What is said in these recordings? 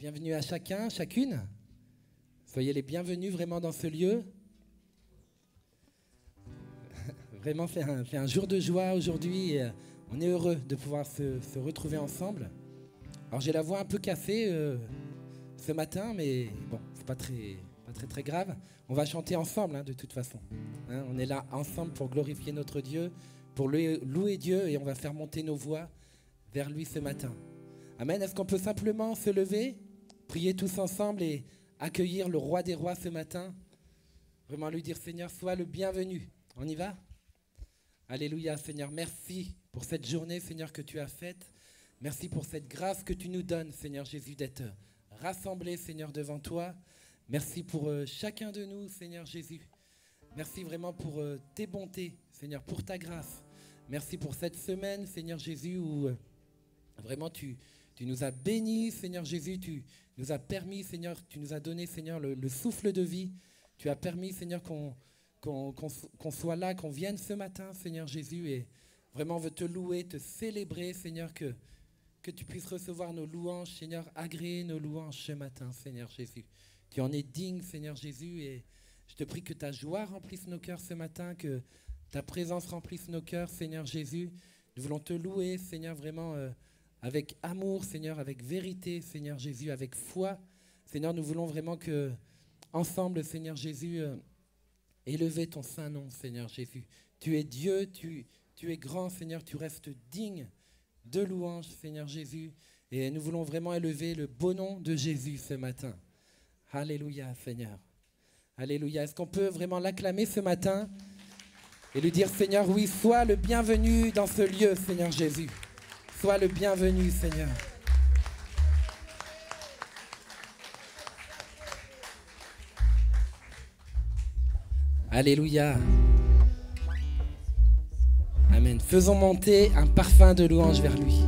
Bienvenue à chacun, chacune. Soyez les bienvenus vraiment dans ce lieu. Vraiment, c'est un jour de joie aujourd'hui. Et on est heureux de pouvoir se retrouver ensemble. Alors j'ai la voix un peu cassée ce matin, mais bon, c'est pas très grave. On va chanter ensemble de toute façon. On est là ensemble pour glorifier notre Dieu, pour louer Dieu, et on va faire monter nos voix vers lui ce matin. Amen. Est-ce qu'on peut simplement se lever, prier tous ensemble et accueillir le roi des rois ce matin? Vraiment lui dire, Seigneur, sois le bienvenu. On y va? Alléluia, Seigneur. Merci pour cette journée, Seigneur, que tu as faite. Merci pour cette grâce que tu nous donnes, Seigneur Jésus, d'être rassemblés, Seigneur, devant toi. Merci pour chacun de nous, Seigneur Jésus. Merci vraiment pour tes bontés, Seigneur, pour ta grâce. Merci pour cette semaine, Seigneur Jésus, où vraiment tu nous as bénis, Seigneur Jésus. Tu nous as permis, Seigneur, tu nous as donné, Seigneur, le souffle de vie. Tu as permis, Seigneur, qu'on soit là, qu'on vienne ce matin, Seigneur Jésus. Et vraiment, on veut te louer, te célébrer, Seigneur, que tu puisses recevoir nos louanges, Seigneur, agréer nos louanges ce matin, Seigneur Jésus. Tu en es digne, Seigneur Jésus, et je te prie que ta joie remplisse nos cœurs ce matin, que ta présence remplisse nos cœurs, Seigneur Jésus. Nous voulons te louer, Seigneur, vraiment avec amour, Seigneur, avec vérité, Seigneur Jésus, avec foi. Seigneur, nous voulons vraiment que, ensemble, Seigneur Jésus, élever ton saint nom, Seigneur Jésus. Tu es Dieu, tu es grand, Seigneur, tu restes digne de louange, Seigneur Jésus. Et nous voulons vraiment élever le beau nom de Jésus ce matin. Alléluia, Seigneur. Alléluia. Est-ce qu'on peut vraiment l'acclamer ce matin et lui dire, Seigneur, oui, sois le bienvenu dans ce lieu, Seigneur Jésus. Sois le bienvenu, Seigneur. Alléluia. Amen. Faisons monter un parfum de louange vers lui.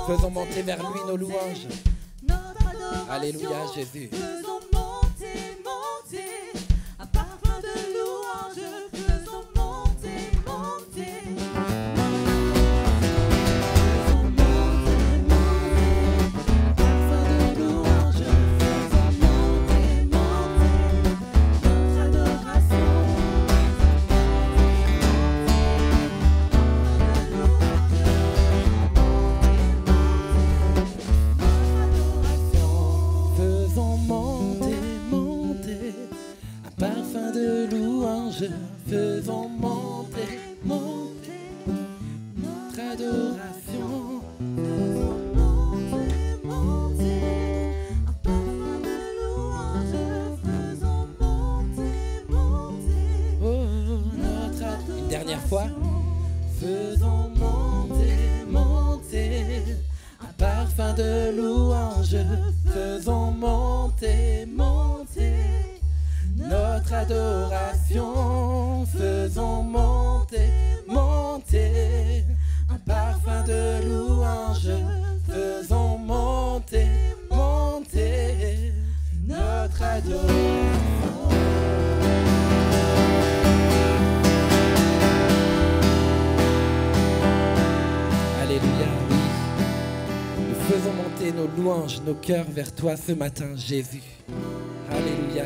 Faisons monter vers lui nos louanges. Alléluia, Jésus. Faisons monter, monter, un parfum de louange. Faisons monter, monter. Faisons monter, monter, un parfum de louange. Faisons monter, monter, notre adoration. Faisons monter, monter. parfum de louange, faisons monter, monter notre adoration. Une dernière fois. Faisons monter, monter un parfum de louange. Faisons monter, monter notre adoration. Faisons monter, monter un parfum de louange. Faisons monter, monter notre adoration. Alléluia, oui. Nous faisons monter nos louanges, nos cœurs vers toi ce matin, Jésus. Alléluia.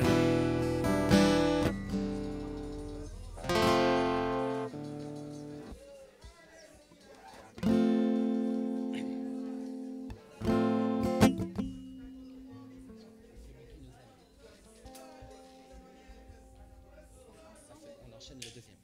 On enchaîne le deuxième.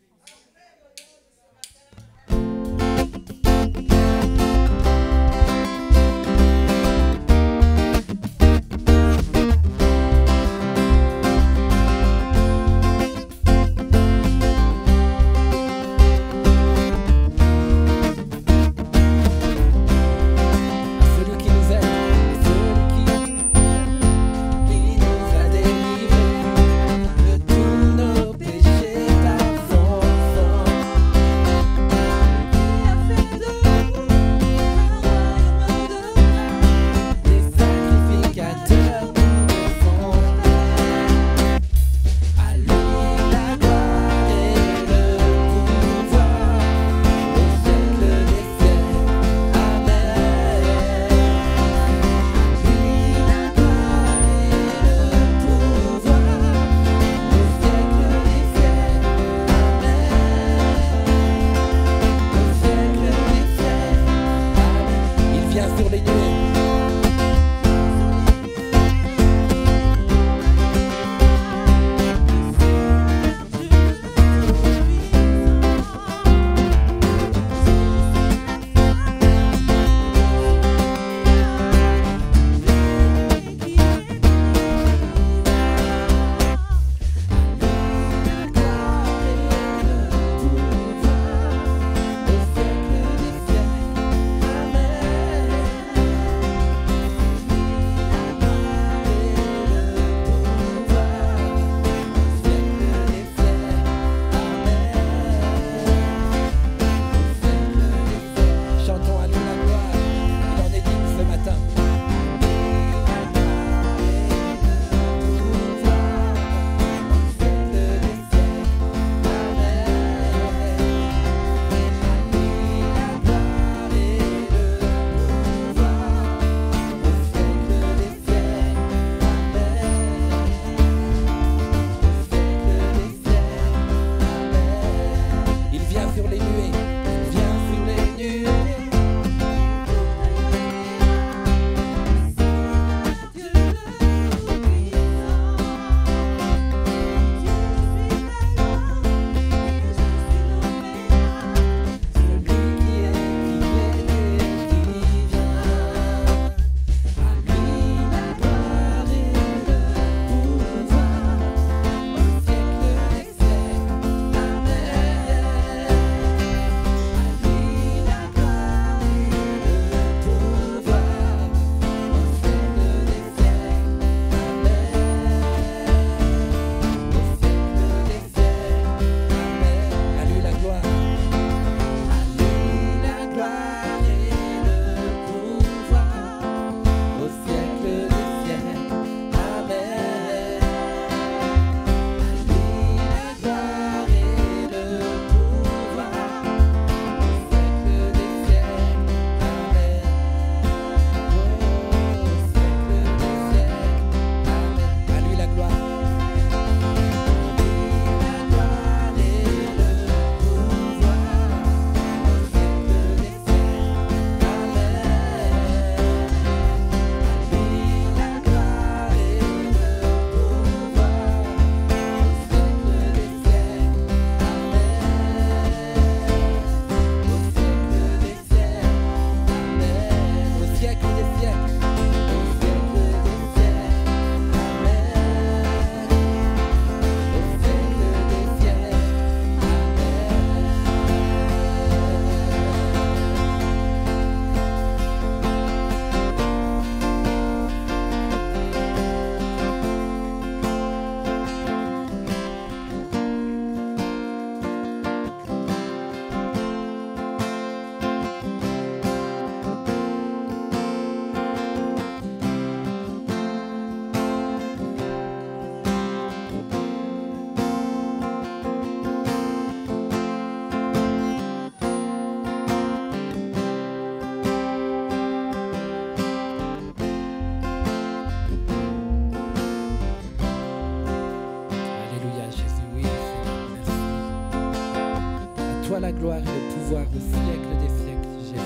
toi la gloire et le pouvoir au siècle des siècles, Jésus.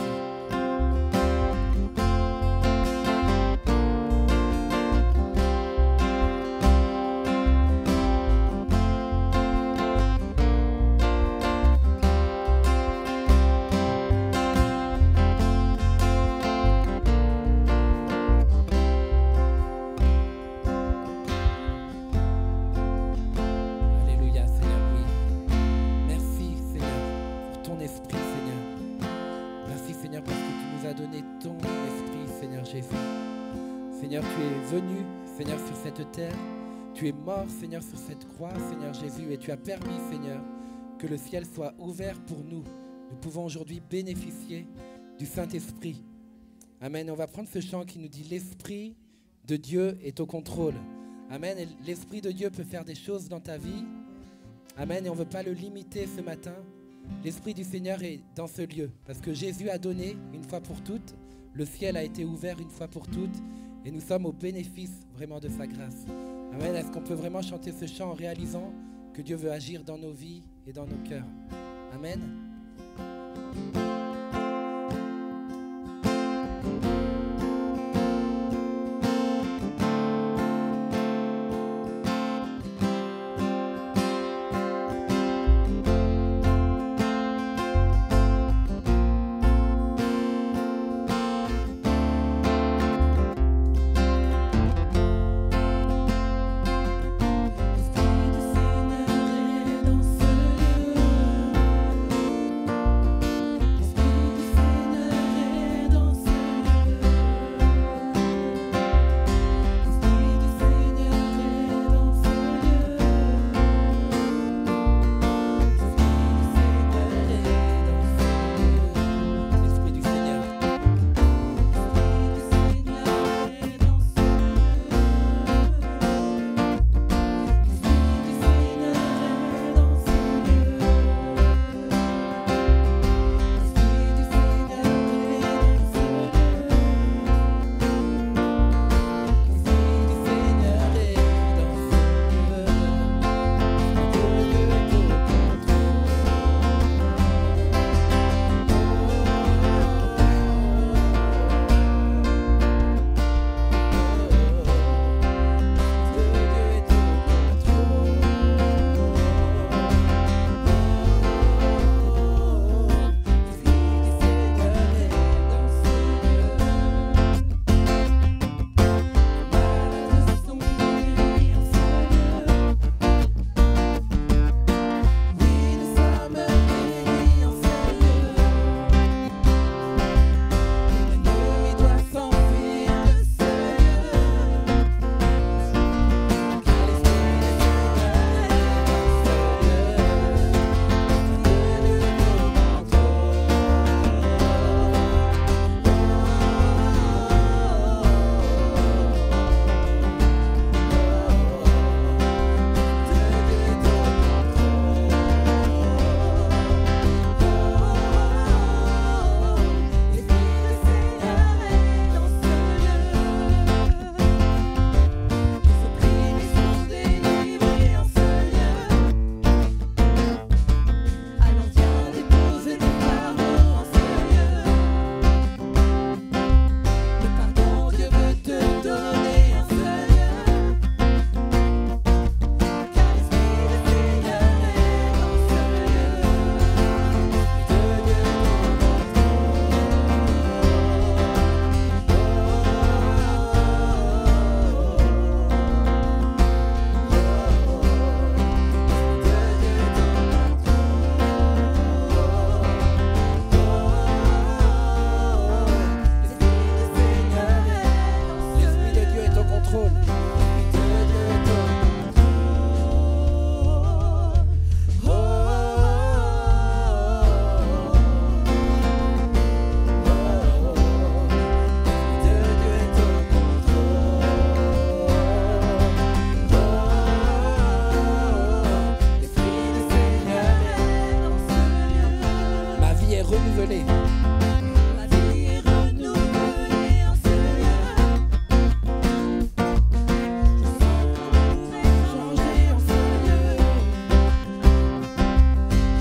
Alléluia, Seigneur, oui. Merci, Seigneur, pour ton esprit, Seigneur. Merci, Seigneur, parce que tu nous as donné ton esprit, Seigneur Jésus. Seigneur, tu es venu, Seigneur, sur cette terre. Tu es mort, Seigneur, sur cette croix, Seigneur Jésus, et tu as permis, Seigneur, que le ciel soit ouvert pour nous. Nous pouvons aujourd'hui bénéficier du Saint-Esprit. Amen. On va prendre ce chant qui nous dit « L'Esprit de Dieu est au contrôle ». Amen. Et l'Esprit de Dieu peut faire des choses dans ta vie. Amen. Et on ne veut pas le limiter ce matin. L'Esprit du Seigneur est dans ce lieu. Parce que Jésus a donné une fois pour toutes. Le ciel a été ouvert une fois pour toutes. Et nous sommes au bénéfice vraiment de sa grâce. Amen. Est-ce qu'on peut vraiment chanter ce chant en réalisant que Dieu veut agir dans nos vies et dans nos cœurs? Amen.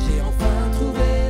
J'ai enfin trouvé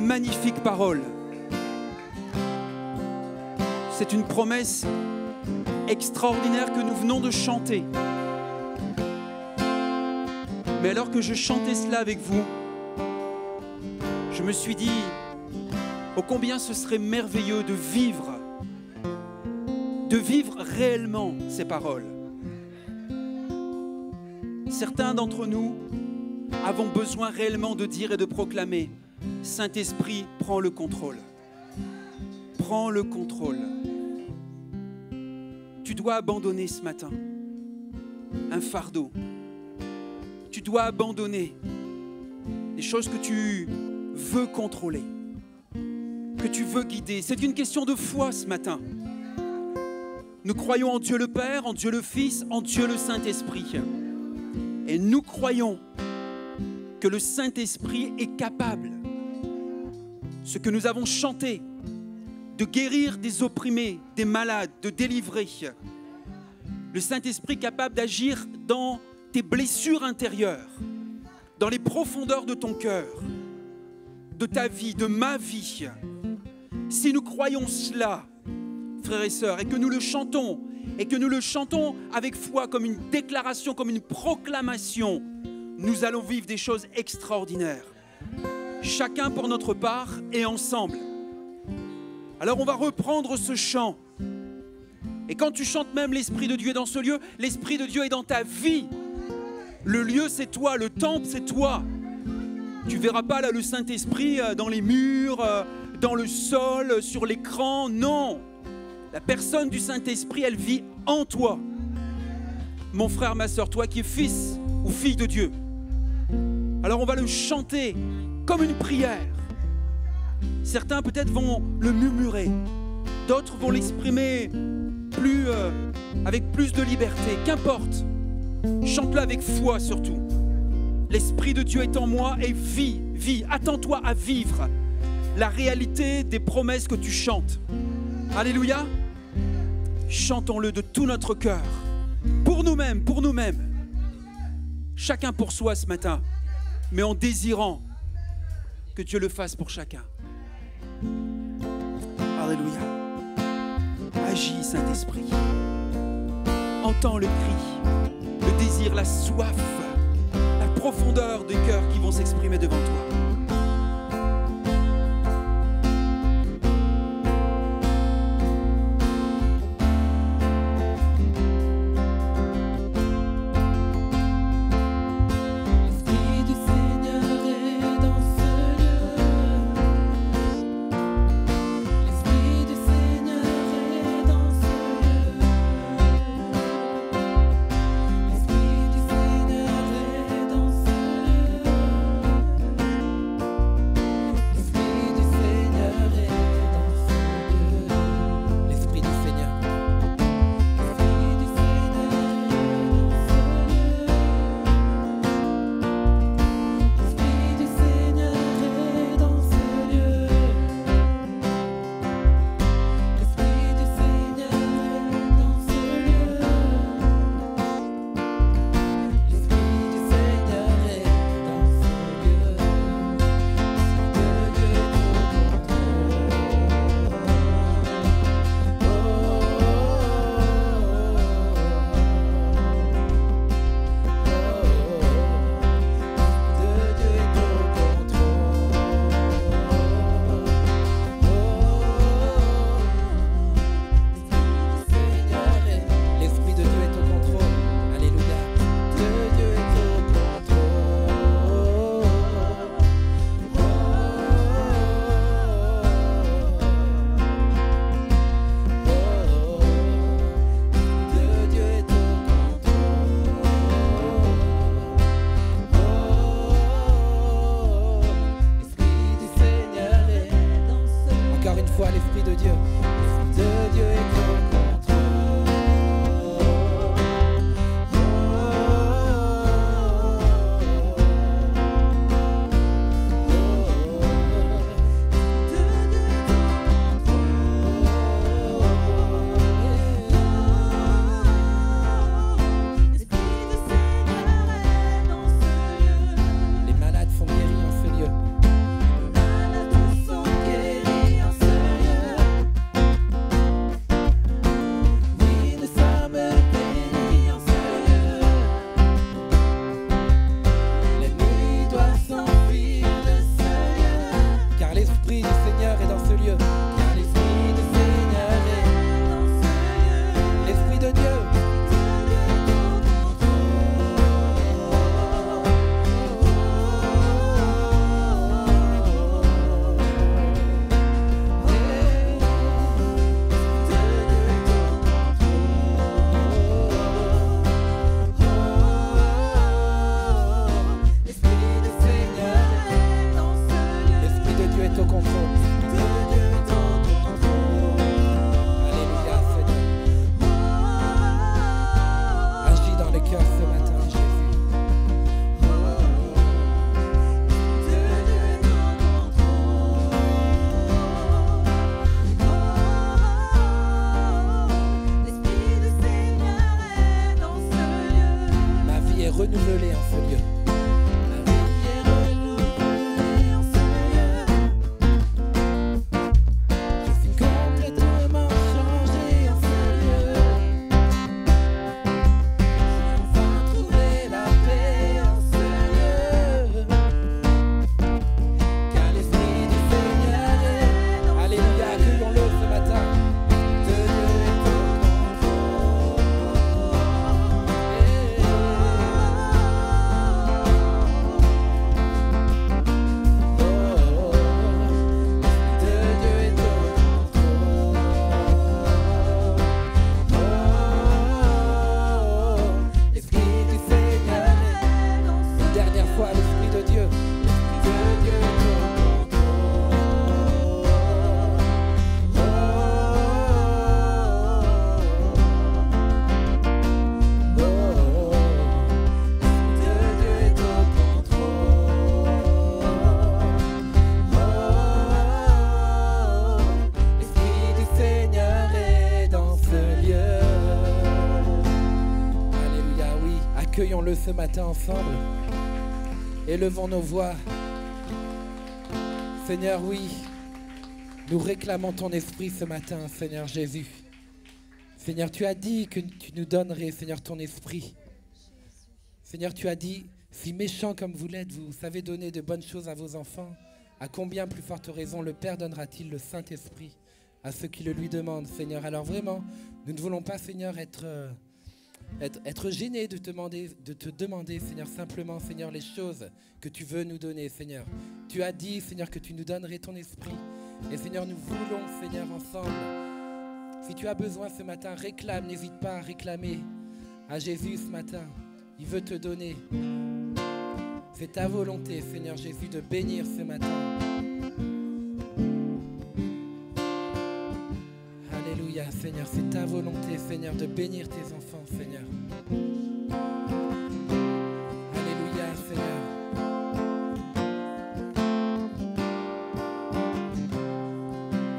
magnifique parole. C'est une promesse extraordinaire que nous venons de chanter. Mais alors que je chantais cela avec vous, je me suis dit, ô combien ce serait merveilleux de vivre réellement ces paroles. Certains d'entre nous avons besoin réellement de dire et de proclamer, Saint-Esprit, prends le contrôle. Prends le contrôle. Tu dois abandonner ce matin un fardeau. Tu dois abandonner des choses que tu veux contrôler, que tu veux guider. C'est une question de foi ce matin. Nous croyons en Dieu le Père, en Dieu le Fils, en Dieu le Saint-Esprit. Et nous croyons que le Saint-Esprit est capable, ce que nous avons chanté, de guérir des opprimés, des malades, de délivrer. Le Saint-Esprit est capable d'agir dans tes blessures intérieures, dans les profondeurs de ton cœur, de ta vie, de ma vie. Si nous croyons cela, frères et sœurs, et que nous le chantons avec foi, comme une déclaration, comme une proclamation, nous allons vivre des choses extraordinaires. Chacun pour notre part et ensemble. Alors on va reprendre ce chant. Et quand tu chantes même, l'Esprit de Dieu est dans ce lieu, l'Esprit de Dieu est dans ta vie. Le lieu, c'est toi, le temple, c'est toi. Tu ne verras pas là le Saint-Esprit dans les murs, dans le sol, sur l'écran. Non. La personne du Saint-Esprit, elle vit en toi. Mon frère, ma sœur, toi qui es fils ou fille de Dieu. Alors on va le chanter comme une prière. Certains peut-être vont le murmurer. D'autres vont l'exprimer avec plus de liberté. Qu'importe. Chante-le avec foi surtout. L'Esprit de Dieu est en moi et vis. Attends-toi à vivre la réalité des promesses que tu chantes. Alléluia. Chantons-le de tout notre cœur. Pour nous-mêmes. Chacun pour soi ce matin. Mais en désirant que Dieu le fasse pour chacun. Alléluia. Agis, Saint-Esprit. Entends le cri, le désir, la soif, la profondeur des cœurs qui vont s'exprimer devant toi. L'Esprit du Seigneur est dans ce lieu. accueillons-le ce matin ensemble. Élevons nos voix. Seigneur, oui, nous réclamons ton esprit ce matin, Seigneur Jésus. Seigneur, tu as dit que tu nous donnerais, Seigneur, ton esprit. Seigneur, tu as dit, si méchants comme vous l'êtes, vous savez donner de bonnes choses à vos enfants, à combien plus forte raison le Père donnera-t-il le Saint-Esprit à ceux qui le lui demandent, Seigneur. Alors vraiment, nous ne voulons pas, Seigneur, être gênés de te demander, Seigneur, simplement, Seigneur, les choses que tu veux nous donner, Seigneur. Tu as dit, Seigneur, que tu nous donnerais ton esprit. Et Seigneur, nous voulons, Seigneur, ensemble. Si tu as besoin ce matin, réclame, n'hésite pas à réclamer à Jésus ce matin. Il veut te donner. C'est ta volonté, Seigneur Jésus, de bénir ce matin. Alléluia, Seigneur, c'est ta volonté, Seigneur, de bénir tes enfants, Seigneur. Alléluia, Seigneur.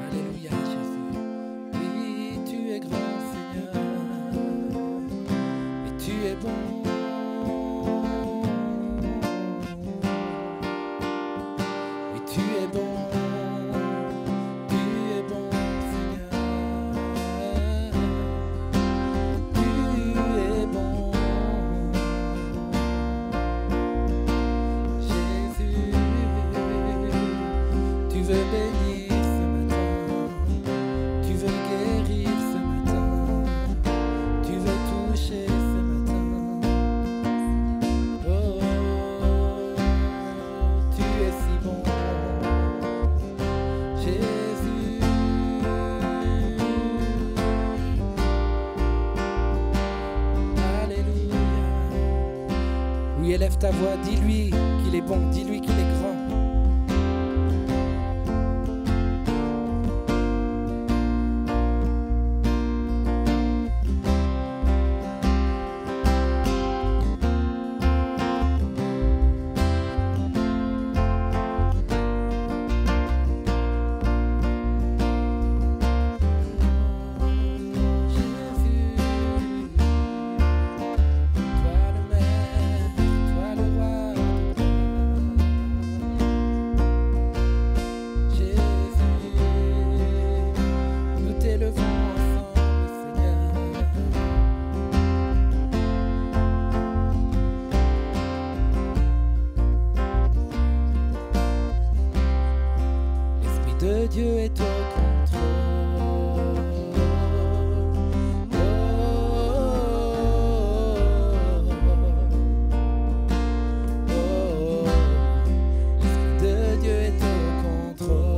Alléluia, Jésus. Oui, tu es grand, Seigneur, et tu es bon. Et tu es bon. Élève ta voix, dis-lui qu'il est bon, dis-lui qu'il est grand. Dieu est au contrôle. L'Esprit de Dieu est au contrôle.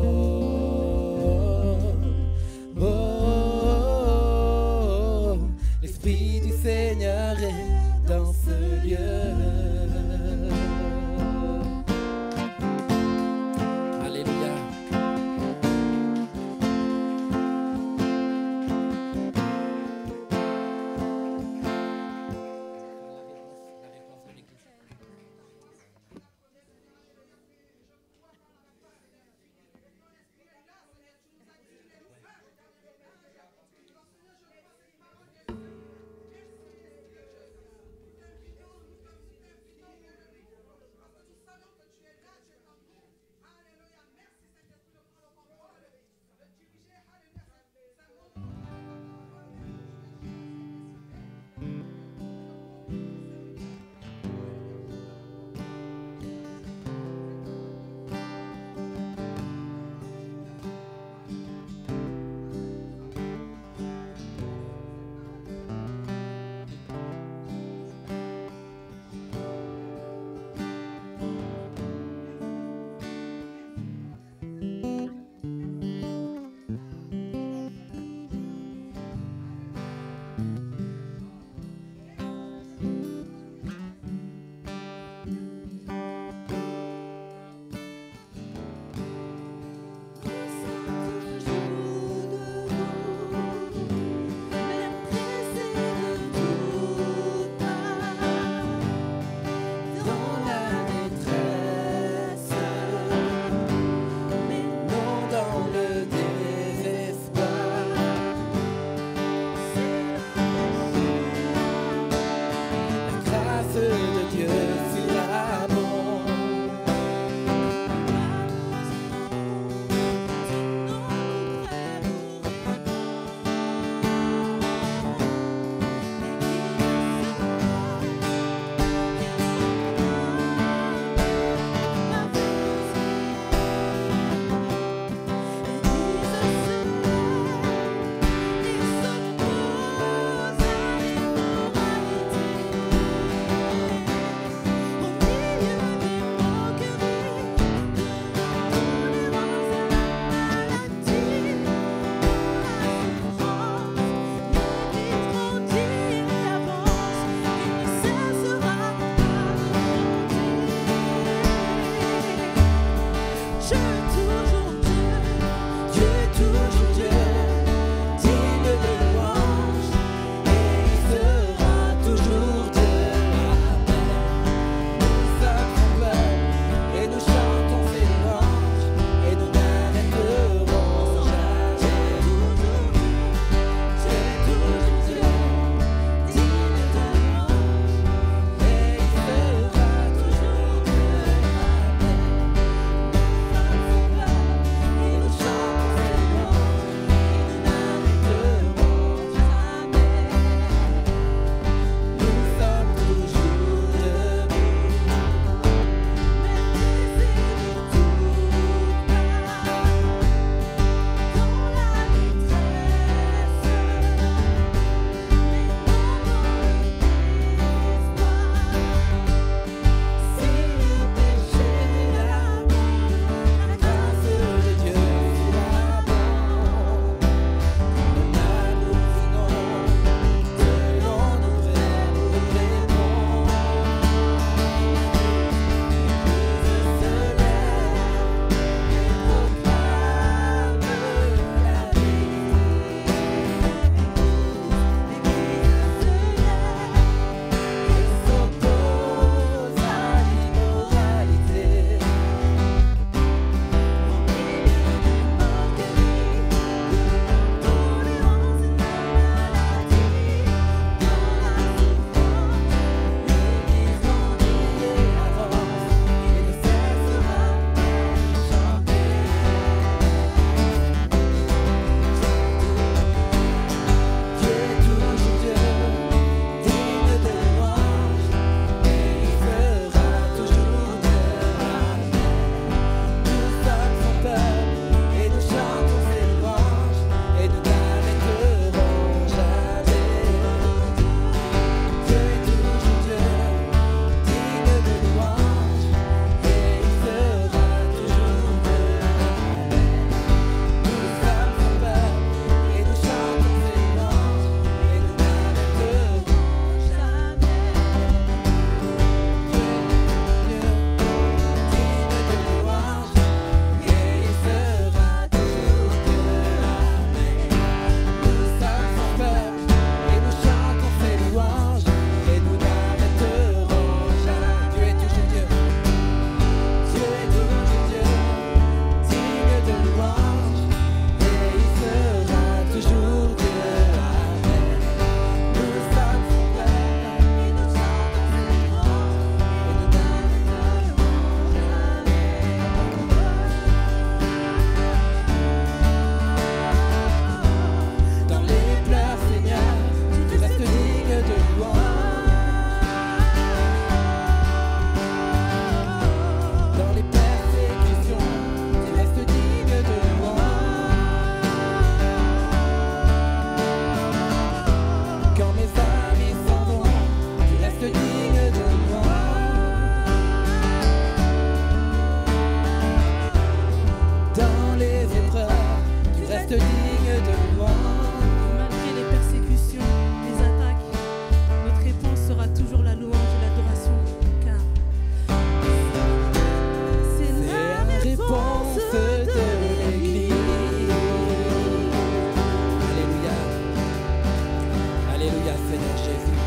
Seigneur Jésus.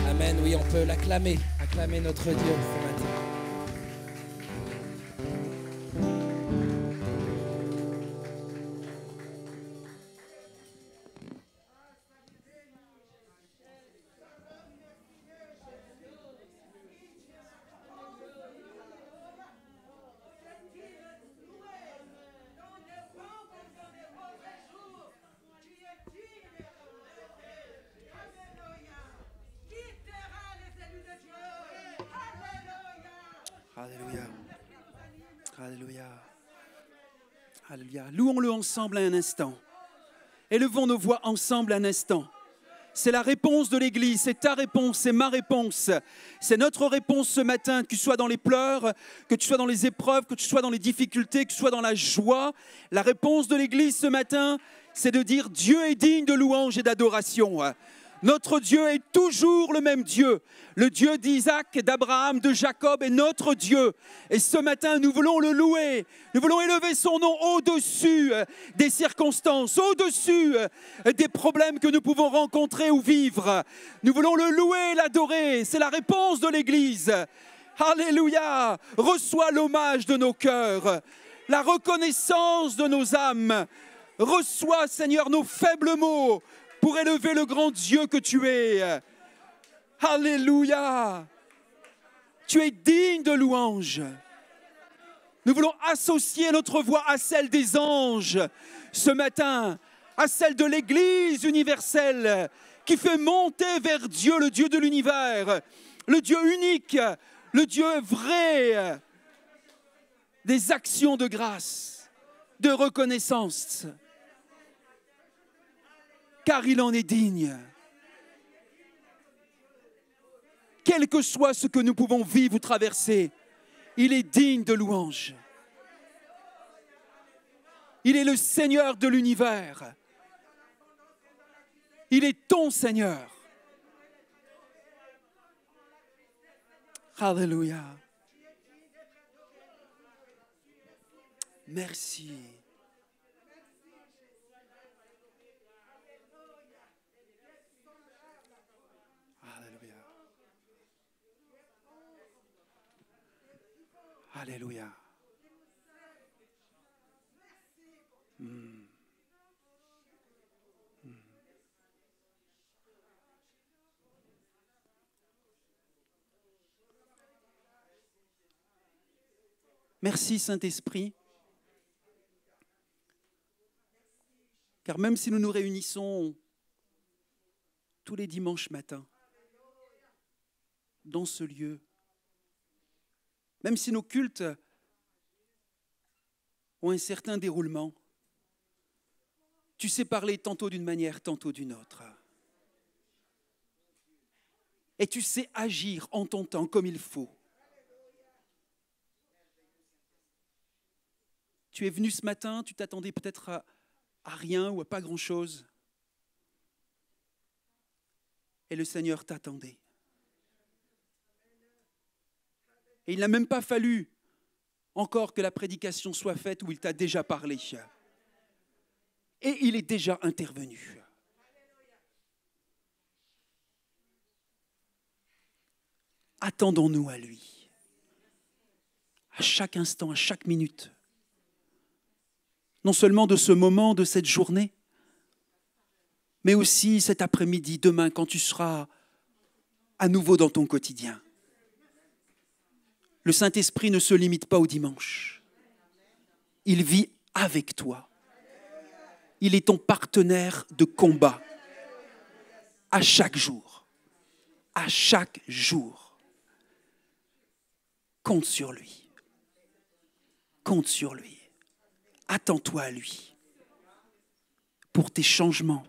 Amen. Oui, on peut l'acclamer, acclamer notre Dieu ce matin. Alléluia. Alléluia. Alléluia. Louons-le ensemble un instant. Élevons nos voix ensemble un instant. C'est la réponse de l'Église, c'est ta réponse, c'est ma réponse. C'est notre réponse ce matin, que tu sois dans les pleurs, que tu sois dans les épreuves, que tu sois dans les difficultés, que tu sois dans la joie. La réponse de l'Église ce matin, c'est de dire Dieu est digne de louange et d'adoration. Notre Dieu est toujours le même Dieu. Le Dieu d'Isaac, d'Abraham, de Jacob est notre Dieu. Et ce matin, nous voulons le louer. Nous voulons élever son nom au-dessus des circonstances, au-dessus des problèmes que nous pouvons rencontrer ou vivre. Nous voulons le louer, l'adorer. C'est la réponse de l'Église. Alléluia. Reçois l'hommage de nos cœurs, la reconnaissance de nos âmes. Reçois, Seigneur, nos faibles mots pour élever le grand Dieu que tu es. Alléluia. Tu es digne de louange. Nous voulons associer notre voix à celle des anges ce matin, à celle de l'Église universelle qui fait monter vers Dieu, le Dieu de l'univers, le Dieu unique, le Dieu vrai, des actions de grâce, de reconnaissance. Car il en est digne. Quel que soit ce que nous pouvons vivre ou traverser, il est digne de louange. Il est le Seigneur de l'univers. Il est ton Seigneur. Alléluia. Merci. Alléluia. Merci Saint-Esprit, car même si nous nous réunissons tous les dimanches matins dans ce lieu, même si nos cultes ont un certain déroulement, tu sais parler tantôt d'une manière, tantôt d'une autre. Et tu sais agir en ton temps comme il faut. Tu es venu ce matin, tu t'attendais peut-être à rien ou à pas grand-chose. Et le Seigneur t'attendait. Et il n'a même pas fallu encore que la prédication soit faite où il t'a déjà parlé. Et il est déjà intervenu. Attendons-nous à lui. À chaque instant, à chaque minute. Non seulement de ce moment, de cette journée, mais aussi cet après-midi, demain, quand tu seras à nouveau dans ton quotidien. Le Saint-Esprit ne se limite pas au dimanche. Il vit avec toi. Il est ton partenaire de combat. À chaque jour. À chaque jour. Compte sur lui. Compte sur lui. Attends-toi à lui. Pour tes changements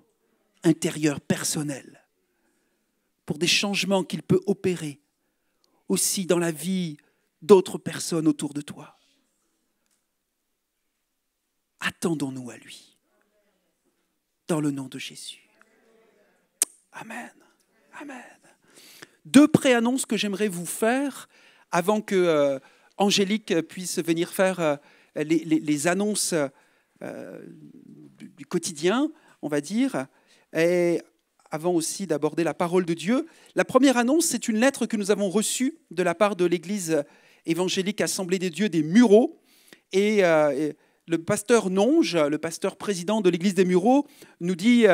intérieurs personnels. Pour des changements qu'il peut opérer aussi dans la vie d'autres personnes autour de toi. Attendons-nous à lui. Dans le nom de Jésus. Amen. Amen. 2 pré-annonces que j'aimerais vous faire avant que Angélique puisse venir faire les annonces du quotidien, on va dire. Et avant aussi d'aborder la parole de Dieu. La première annonce, c'est une lettre que nous avons reçue de la part de l'Église évangélique Assemblée des Dieux des Mureaux. Et le pasteur Nonge, le pasteur président de l'Église des Mureaux, nous dit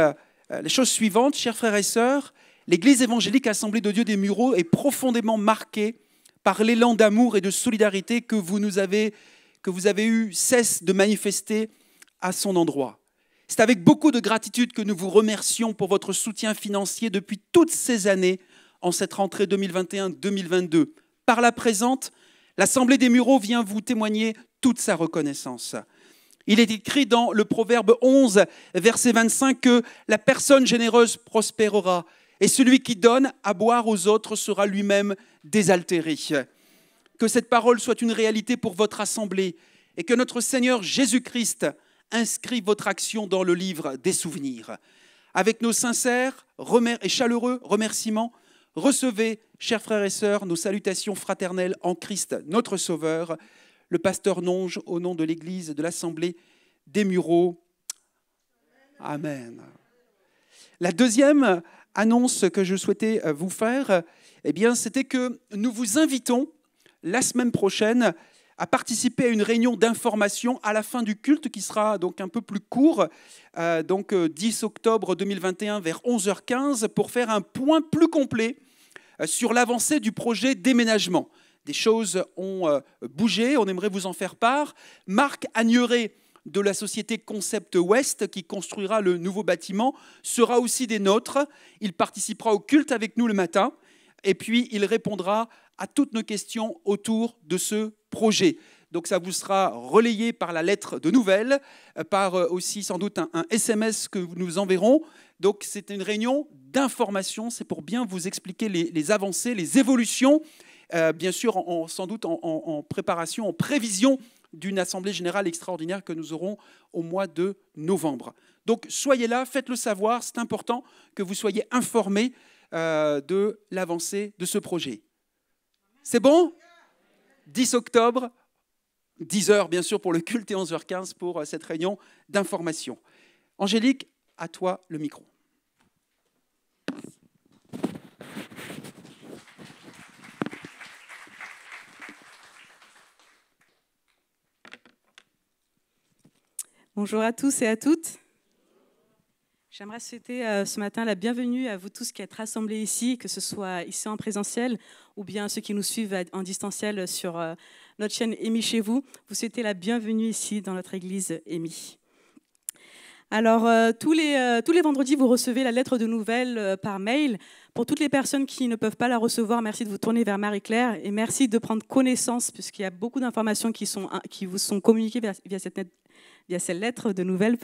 les choses suivantes. Chers frères et sœurs, l'Église évangélique Assemblée de Dieu des Mureaux est profondément marquée par l'élan d'amour et de solidarité que vous avez eu cesse de manifester à son endroit. C'est avec beaucoup de gratitude que nous vous remercions pour votre soutien financier depuis toutes ces années en cette rentrée 2021-2022. Par la présente, l'Assemblée des Mureaux vient vous témoigner toute sa reconnaissance. Il est écrit dans le Proverbe 11, verset 25, que la personne généreuse prospérera et celui qui donne à boire aux autres sera lui-même désaltéré. Que cette parole soit une réalité pour votre assemblée et que notre Seigneur Jésus-Christ inscrive votre action dans le livre des souvenirs. Avec nos sincères et chaleureux remerciements, recevez, chers frères et sœurs, nos salutations fraternelles en Christ, notre Sauveur, le pasteur Nonge, au nom de l'Église de l'Assemblée des Mureaux. Amen. La deuxième annonce que je souhaitais vous faire, c'était que nous vous invitons la semaine prochaine à participer à une réunion d'information à la fin du culte qui sera donc un peu plus court, 10 octobre 2021 vers 11h15, pour faire un point plus complet sur l'avancée du projet déménagement. Des choses ont bougé, on aimerait vous en faire part. Marc Agneray de la société Concept West, qui construira le nouveau bâtiment, sera aussi des nôtres. Il participera au culte avec nous le matin et puis il répondra à toutes nos questions autour de ce projet. Donc ça vous sera relayé par la lettre de nouvelles, par aussi sans doute un SMS que nous enverrons. Donc c'est une réunion d'information, c'est pour bien vous expliquer les avancées, les évolutions, bien sûr sans doute en préparation, en prévision d'une assemblée générale extraordinaire que nous aurons au mois de novembre. Donc soyez là, faites-le savoir, c'est important que vous soyez informés de l'avancée de ce projet. C'est bon ? 10 octobre, 10h bien sûr pour le culte et 11h15 pour cette réunion d'information. Angélique, à toi le micro. Bonjour à tous et à toutes. J'aimerais souhaiter ce matin la bienvenue à vous tous qui êtes rassemblés ici, que ce soit ici en présentiel ou bien ceux qui nous suivent en distanciel sur notre chaîne EMI chez vous. Vous souhaitez la bienvenue ici dans notre église EMI. Alors, tous les vendredis, vous recevez la lettre de nouvelles par mail. Pour toutes les personnes qui ne peuvent pas la recevoir, merci de vous tourner vers Marie-Claire et merci de prendre connaissance, puisqu'il y a beaucoup d'informations qui vous sont communiquées via cette lettre de nouvelles.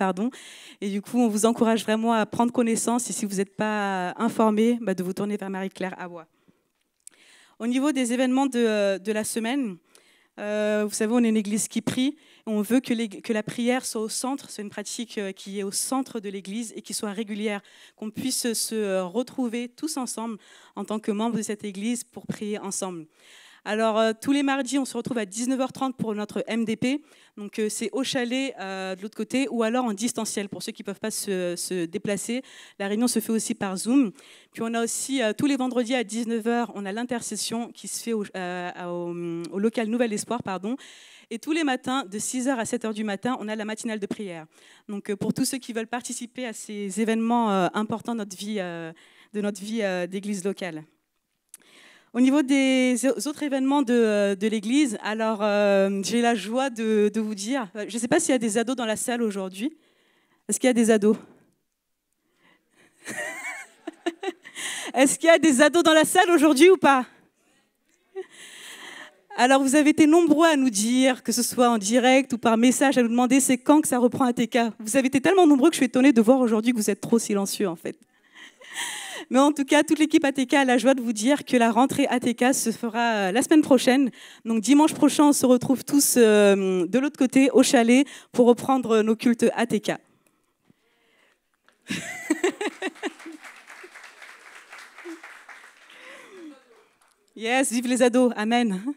Et du coup, on vous encourage vraiment à prendre connaissance et si vous n'êtes pas informé, de vous tourner vers Marie-Claire Awa. Au niveau des événements de la semaine, vous savez, on est une église qui prie. On veut que la prière soit au centre. C'est une pratique qui est au centre de l'église et qui soit régulière, qu'on puisse se retrouver tous ensemble en tant que membres de cette église pour prier ensemble. Alors, tous les mardis, on se retrouve à 19h30 pour notre MDP. Donc, c'est au chalet de l'autre côté ou alors en distanciel pour ceux qui ne peuvent pas se déplacer. La réunion se fait aussi par Zoom. Puis, on a aussi tous les vendredis à 19h, on a l'intercession qui se fait au local Nouvel Espoir. Et tous les matins, de 6h à 7h du matin, on a la matinale de prière. Donc, pour tous ceux qui veulent participer à ces événements importants de notre vie d'église locale. Au niveau des autres événements de l'Église, alors j'ai la joie de vous dire, je ne sais pas s'il y a des ados dans la salle aujourd'hui. Est-ce qu'il y a des ados? Est-ce qu'il y a des ados dans la salle aujourd'hui ou pas? Alors vous avez été nombreux à nous dire, que ce soit en direct ou par message, à nous demander c'est quand que ça reprend ATK. Vous avez été tellement nombreux que je suis étonnée de voir aujourd'hui que vous êtes trop silencieux en fait. Mais en tout cas, toute l'équipe ATK a la joie de vous dire que la rentrée ATK se fera la semaine prochaine. Donc dimanche prochain, on se retrouve tous de l'autre côté, au chalet, pour reprendre nos cultes ATK. Yes, vive les ados, amen.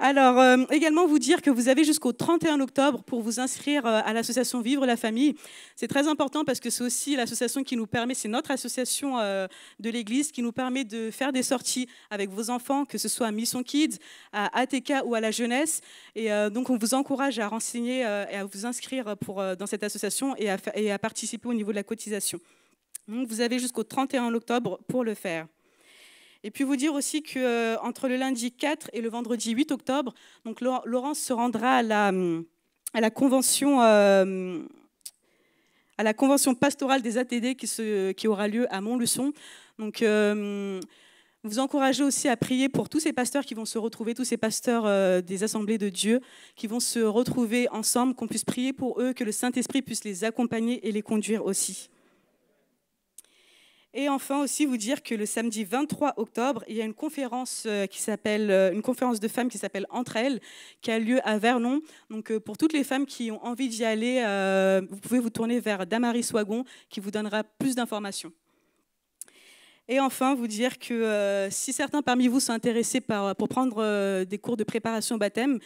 Alors, également vous dire que vous avez jusqu'au 31 octobre pour vous inscrire à l'association Vivre la famille. C'est très important parce que c'est aussi l'association qui nous permet, c'est notre association de l'Église qui nous permet de faire des sorties avec vos enfants, que ce soit à Mission Kids, à ATK ou à la jeunesse. Et donc, on vous encourage à renseigner et à vous inscrire dans cette association et à participer au niveau de la cotisation. Donc, vous avez jusqu'au 31 octobre pour le faire. Et puis vous dire aussi qu'entre le lundi 4 et le vendredi 8 octobre, donc Laurence se rendra à la convention pastorale des ATD qui aura lieu à Montluçon. Donc vous encouragez aussi à prier pour tous ces pasteurs qui vont se retrouver, tous ces pasteurs des assemblées de Dieu qui vont se retrouver ensemble, qu'on puisse prier pour eux, que le Saint-Esprit puisse les accompagner et les conduire aussi. Et enfin aussi vous dire que le samedi 23 octobre, il y a une conférence une conférence de femmes qui s'appelle Entre elles, qui a lieu à Vernon. Donc pour toutes les femmes qui ont envie d'y aller, vous pouvez vous tourner vers Damary Swagon qui vous donnera plus d'informations. Et enfin, vous dire que si certains parmi vous sont intéressés pour prendre des cours de préparation au baptême,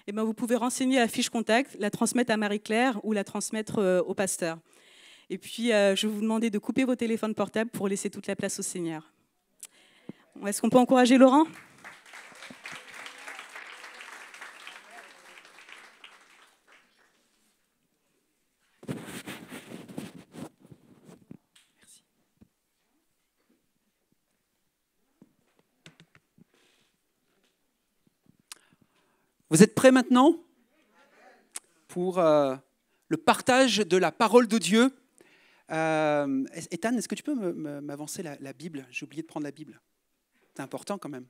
eh bien, vous pouvez renseigner la fiche contact, la transmettre à Marie-Claire ou la transmettre au pasteur. Et puis, je vais vous demander de couper vos téléphones portables pour laisser toute la place au Seigneur. Est-ce qu'on peut encourager Laurent ? Vous êtes prêts maintenant pour le partage de la parole de Dieu? Ethan, est-ce que tu peux m'avancer la Bible? J'ai oublié de prendre la Bible. C'est important quand même.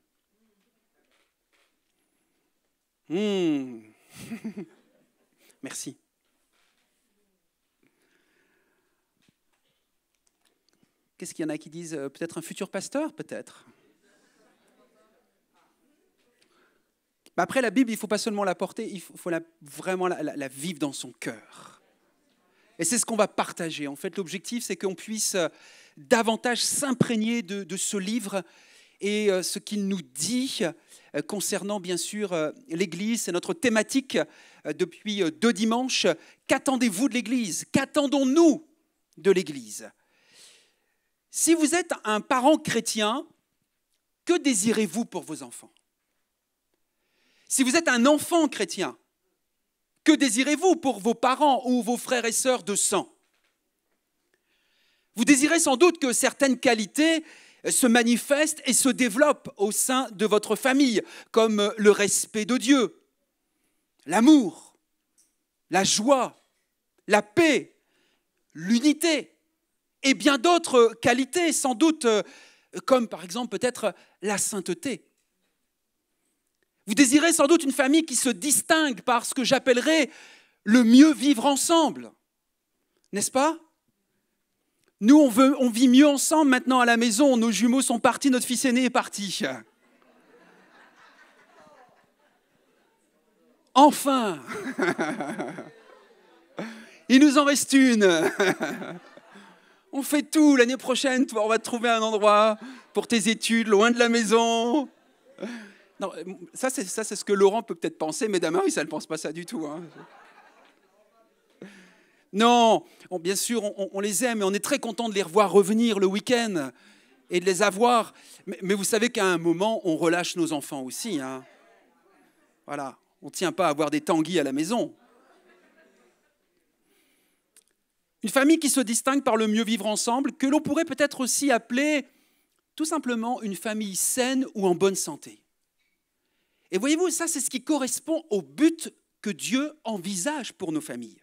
Merci. Qu'est-ce qu'il y en a qui disent peut-être un futur pasteur, peut-être? Après, la Bible, il ne faut pas seulement la porter, il faut vraiment la vivre dans son cœur. Et c'est ce qu'on va partager. En fait, l'objectif, c'est qu'on puisse davantage s'imprégner de ce livre et ce qu'il nous dit concernant, bien sûr, l'Église. C'est notre thématique depuis 2 dimanches. Qu'attendez-vous de l'Église? Qu'attendons-nous de l'Église? Si vous êtes un parent chrétien, que désirez-vous pour vos enfants? Si vous êtes un enfant chrétien, que désirez-vous pour vos parents ou vos frères et sœurs de sang? Vous désirez sans doute que certaines qualités se manifestent et se développent au sein de votre famille, comme le respect de Dieu, l'amour, la joie, la paix, l'unité et bien d'autres qualités, sans doute comme par exemple peut-être la sainteté. Vous désirez sans doute une famille qui se distingue par ce que j'appellerais le mieux vivre ensemble, n'est-ce pas? Nous, on vit mieux ensemble maintenant à la maison. Nos jumeaux sont partis, notre fils aîné est parti. Enfin! Il nous en reste une. On fait tout. L'année prochaine, on va te trouver un endroit pour tes études, loin de la maison. Non, ça, c'est ce que Laurent peut peut-être penser, mais Damary, ça ne pense pas ça du tout. Hein. Non, bien sûr, on les aime et on est très content de les revoir revenir le week-end et de les avoir. Mais vous savez qu'à un moment, on relâche nos enfants aussi. Hein. Voilà, on ne tient pas à avoir des tanguis à la maison. Une famille qui se distingue par le mieux vivre ensemble, que l'on pourrait peut-être aussi appeler tout simplement une famille saine ou en bonne santé. Et voyez-vous, ça, c'est ce qui correspond au but que Dieu envisage pour nos familles.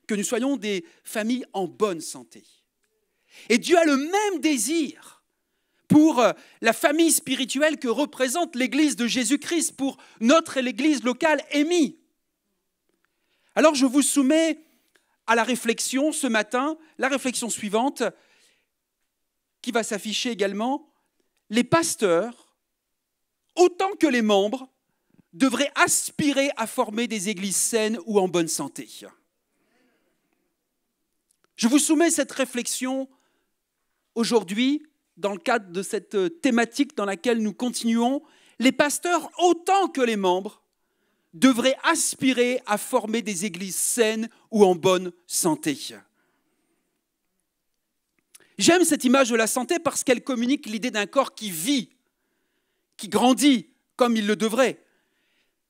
Que nous soyons des familles en bonne santé. Et Dieu a le même désir pour la famille spirituelle que représente l'Église de Jésus-Christ, pour notre Église locale EMI. Alors je vous soumets à la réflexion ce matin, la réflexion suivante, qui va s'afficher également. Les pasteurs, autant que les membres, devraient aspirer à former des églises saines ou en bonne santé. Je vous soumets cette réflexion aujourd'hui dans le cadre de cette thématique dans laquelle nous continuons, les pasteurs, autant que les membres, devraient aspirer à former des églises saines ou en bonne santé. J'aime cette image de la santé parce qu'elle communique l'idée d'un corps qui vit, qui grandit comme il le devrait.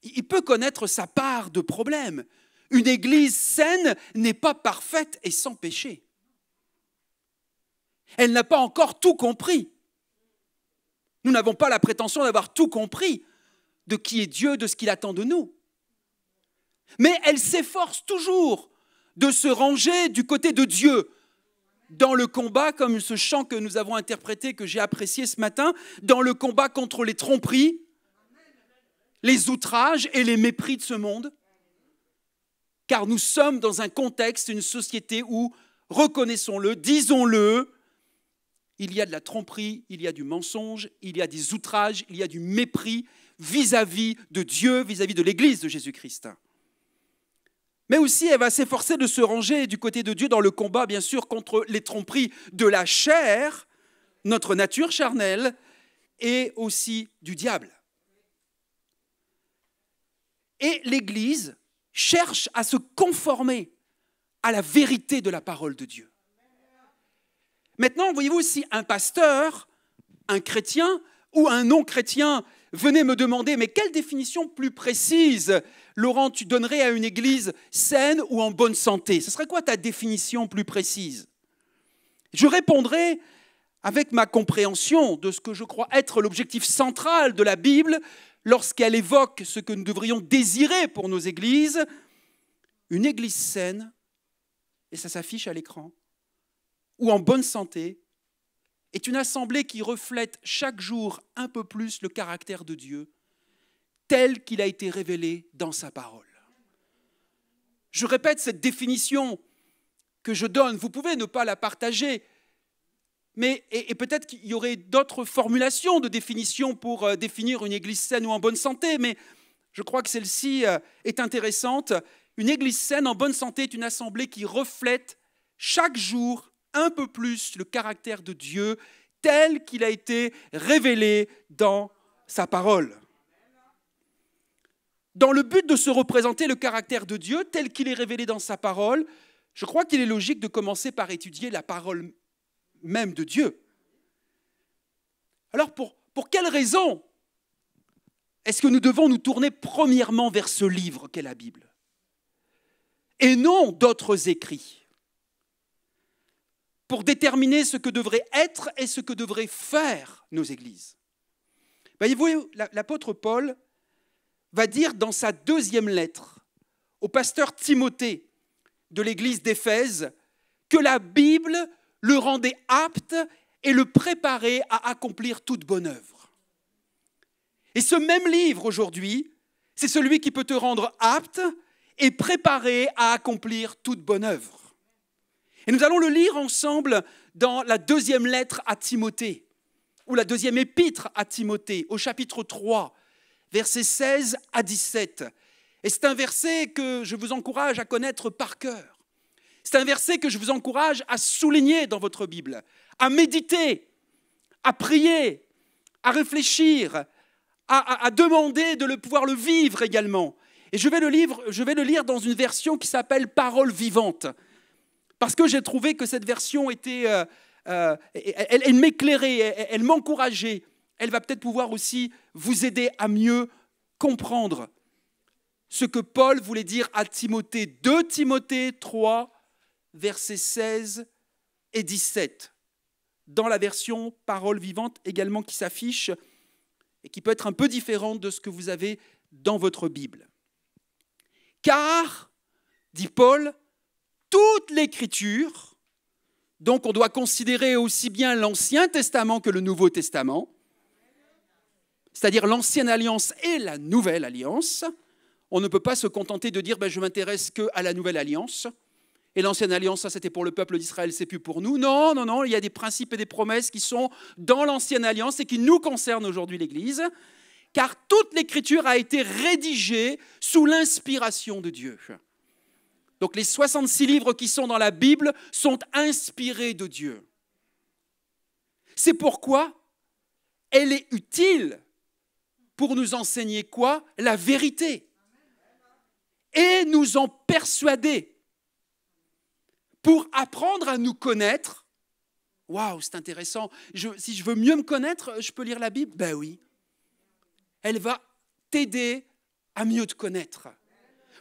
Il peut connaître sa part de problèmes. Une église saine n'est pas parfaite et sans péché. Elle n'a pas encore tout compris. Nous n'avons pas la prétention d'avoir tout compris de qui est Dieu, de ce qu'il attend de nous. Mais elle s'efforce toujours de se ranger du côté de Dieu dans le combat, comme ce chant que nous avons interprété, que j'ai apprécié ce matin, dans le combat contre les tromperies, les outrages et les mépris de ce monde. Car nous sommes dans un contexte, une société où, reconnaissons-le, disons-le, il y a de la tromperie, il y a du mensonge, il y a des outrages, il y a du mépris vis-à-vis de Dieu, vis-à-vis de l'Église de Jésus-Christ. Mais aussi, elle va s'efforcer de se ranger du côté de Dieu dans le combat, bien sûr, contre les tromperies de la chair, notre nature charnelle, et aussi du diable. Et l'Église cherche à se conformer à la vérité de la parole de Dieu. Maintenant, voyez-vous, si un pasteur, un chrétien ou un non-chrétien venait me demander, mais quelle définition plus précise, Laurent, tu donnerais à une église saine ou en bonne santé? Ce serait quoi ta définition plus précise? Je répondrais avec ma compréhension de ce que je crois être l'objectif central de la Bible lorsqu'elle évoque ce que nous devrions désirer pour nos églises. Une église saine, et ça s'affiche à l'écran, ou en bonne santé, est une assemblée qui reflète chaque jour un peu plus le caractère de Dieu, tel qu'il a été révélé dans sa parole. Je répète cette définition que je donne, vous pouvez ne pas la partager, mais et peut-être qu'il y aurait d'autres formulations de définition pour définir une église saine ou en bonne santé, mais je crois que celle-ci est intéressante. Une église saine en bonne santé est une assemblée qui reflète chaque jour un peu plus le caractère de Dieu tel qu'il a été révélé dans sa parole. Dans le but de se représenter le caractère de Dieu tel qu'il est révélé dans sa parole, je crois qu'il est logique de commencer par étudier la parole même de Dieu. Alors pour quelle raison est-ce que nous devons nous tourner premièrement vers ce livre qu'est la Bible et non d'autres écrits pour déterminer ce que devraient être et ce que devraient faire nos églises? Voyez-vous, l'apôtre Paul va dire dans sa deuxième lettre au pasteur Timothée de l'église d'Éphèse que la Bible le rendait apte et le préparait à accomplir toute bonne œuvre. Et ce même livre aujourd'hui, c'est celui qui peut te rendre apte et préparé à accomplir toute bonne œuvre. Et nous allons le lire ensemble dans la deuxième lettre à Timothée, ou la deuxième épître à Timothée, au chapitre 3, versets 16 à 17. Et c'est un verset que je vous encourage à connaître par cœur. C'est un verset que je vous encourage à souligner dans votre Bible, à méditer, à prier, à réfléchir, à demander de pouvoir le vivre également. Et je vais le lire dans une version qui s'appelle « Parole vivante ». Parce que j'ai trouvé que cette version elle m'éclairait, elle m'encourageait. Elle va peut-être pouvoir aussi vous aider à mieux comprendre ce que Paul voulait dire à Timothée. 2 Timothée 3, versets 16 et 17. Dans la version Parole vivante également qui s'affiche et qui peut être un peu différente de ce que vous avez dans votre Bible. Car, dit Paul, toute l'Écriture, donc on doit considérer aussi bien l'Ancien Testament que le Nouveau Testament, c'est-à-dire l'Ancienne Alliance et la Nouvelle Alliance. On ne peut pas se contenter de dire je m'intéresse qu'à la Nouvelle Alliance, et l'Ancienne Alliance, ça c'était pour le peuple d'Israël, c'est plus pour nous. Non, il y a des principes et des promesses qui sont dans l'Ancienne Alliance et qui nous concernent aujourd'hui l'Église, car toute l'Écriture a été rédigée sous l'inspiration de Dieu. Donc les 66 livres qui sont dans la Bible sont inspirés de Dieu. C'est pourquoi elle est utile pour nous enseigner quoi? La vérité. Et nous en persuader. Pour apprendre à nous connaître. Waouh, c'est intéressant. Si je veux mieux me connaître, je peux lire la Bible? Ben oui. Elle va t'aider à mieux te connaître.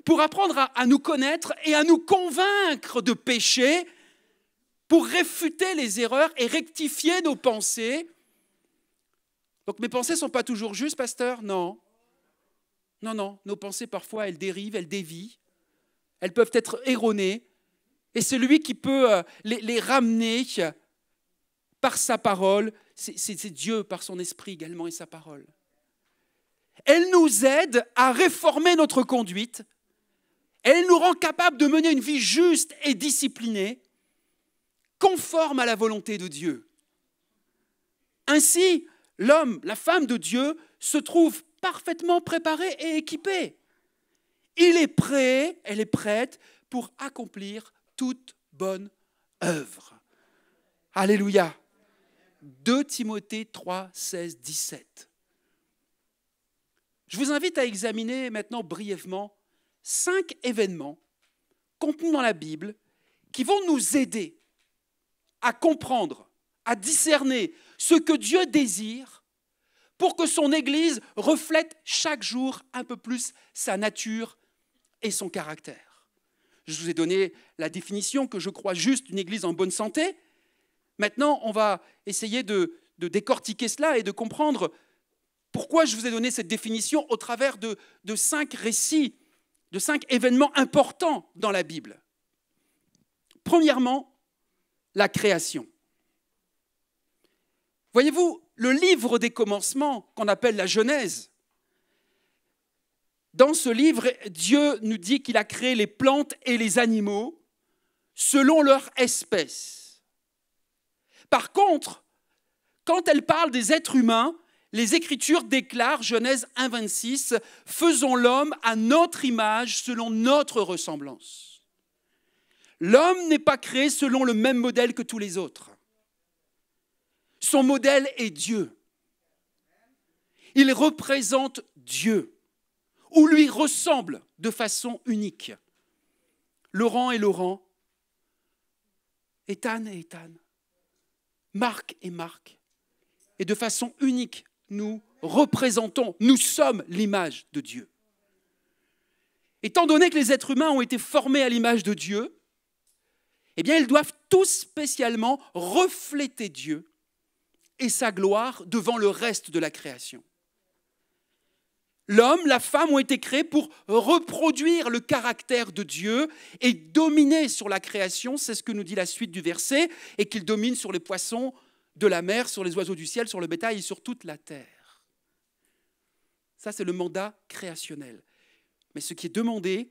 Pour apprendre à nous connaître et à nous convaincre de péché, pour réfuter les erreurs et rectifier nos pensées. Donc mes pensées ne sont pas toujours justes, pasteur? Non. Non, nos pensées parfois, elles dérivent, elles dévient. Elles peuvent être erronées. Et celui qui peut les ramener par sa parole, c'est Dieu par son esprit également et sa parole. Elle nous aide à réformer notre conduite. Elle nous rend capable de mener une vie juste et disciplinée, conforme à la volonté de Dieu. Ainsi, l'homme, la femme de Dieu se trouve parfaitement préparé et équipé. Il est prêt, elle est prête pour accomplir toute bonne œuvre. Alléluia. 2 Timothée 3, 16, 17. Je vous invite à examiner maintenant brièvement 5 événements contenus dans la Bible qui vont nous aider à comprendre, à discerner ce que Dieu désire pour que son Église reflète chaque jour un peu plus sa nature et son caractère. Je vous ai donné la définition que je crois juste d'une Église en bonne santé. Maintenant, on va essayer de décortiquer cela et de comprendre pourquoi je vous ai donné cette définition au travers de 5 récits, de 5 événements importants dans la Bible. Premièrement, la création. Voyez-vous, le livre des commencements, qu'on appelle la Genèse, dans ce livre, Dieu nous dit qu'il a créé les plantes et les animaux selon leur espèce. Par contre, quand elle parle des êtres humains, les Écritures déclarent, Genèse 1, 26, « Faisons l'homme à notre image, selon notre ressemblance ». L'homme n'est pas créé selon le même modèle que tous les autres. Son modèle est Dieu. Il représente Dieu, ou lui ressemble de façon unique. Laurent et Laurent, Ethan et Ethan, Marc et Marc. Et de façon unique, nous représentons, nous sommes l'image de Dieu. Étant donné que les êtres humains ont été formés à l'image de Dieu, eh bien, ils doivent tous spécialement refléter Dieu et sa gloire devant le reste de la création. L'homme, la femme ont été créés pour reproduire le caractère de Dieu et dominer sur la création, c'est ce que nous dit la suite du verset, et qu'il domine sur les poissons de la mer, sur les oiseaux du ciel, sur le bétail et sur toute la terre. Ça, c'est le mandat créationnel. Mais ce qui est demandé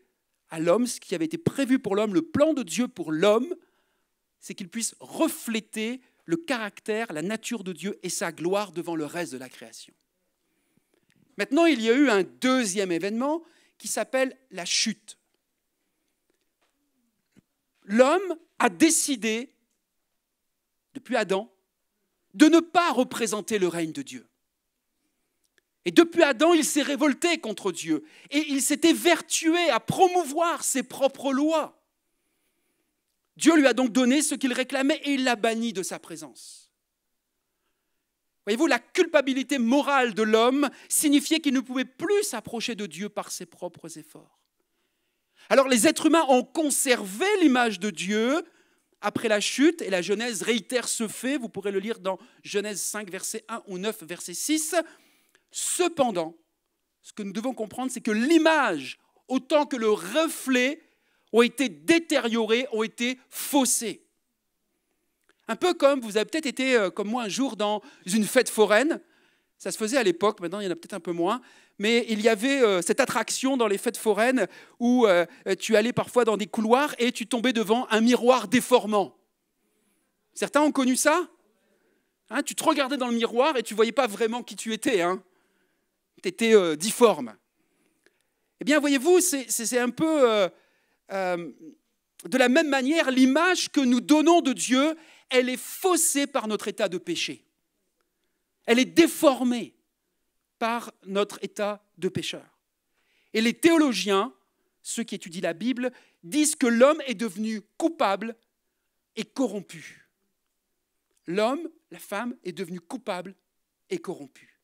à l'homme, ce qui avait été prévu pour l'homme, le plan de Dieu pour l'homme, c'est qu'il puisse refléter le caractère, la nature de Dieu et sa gloire devant le reste de la création. Maintenant, il y a eu un deuxième événement qui s'appelle la chute. L'homme a décidé, depuis Adam, de ne pas représenter le règne de Dieu. Et depuis Adam, il s'est révolté contre Dieu et il s'est évertué à promouvoir ses propres lois. Dieu lui a donc donné ce qu'il réclamait et il l'a banni de sa présence. Voyez-vous, la culpabilité morale de l'homme signifiait qu'il ne pouvait plus s'approcher de Dieu par ses propres efforts. Alors les êtres humains ont conservé l'image de Dieu après la chute, et la Genèse réitère ce fait, vous pourrez le lire dans Genèse 5, verset 1 ou 9, verset 6. Cependant, ce que nous devons comprendre, c'est que l'image, autant que le reflet, ont été détériorés, ont été faussés. Un peu comme, vous avez peut-être été comme moi un jour dans une fête foraine, ça se faisait à l'époque, maintenant il y en a peut-être un peu moins, mais il y avait cette attraction dans les fêtes foraines où tu allais parfois dans des couloirs et tu tombais devant un miroir déformant. Certains ont connu ça ? Hein, tu te regardais dans le miroir et tu ne voyais pas vraiment qui tu étais. Hein. Tu étais difforme. Eh bien, voyez-vous, c'est un peu de la même manière, l'image que nous donnons de Dieu, elle est faussée par notre état de péché. Elle est déformée. par notre état de pécheur. Et les théologiens, ceux qui étudient la Bible, disent que l'homme est devenu coupable et corrompu. L'homme, la femme, est devenu coupable et corrompu.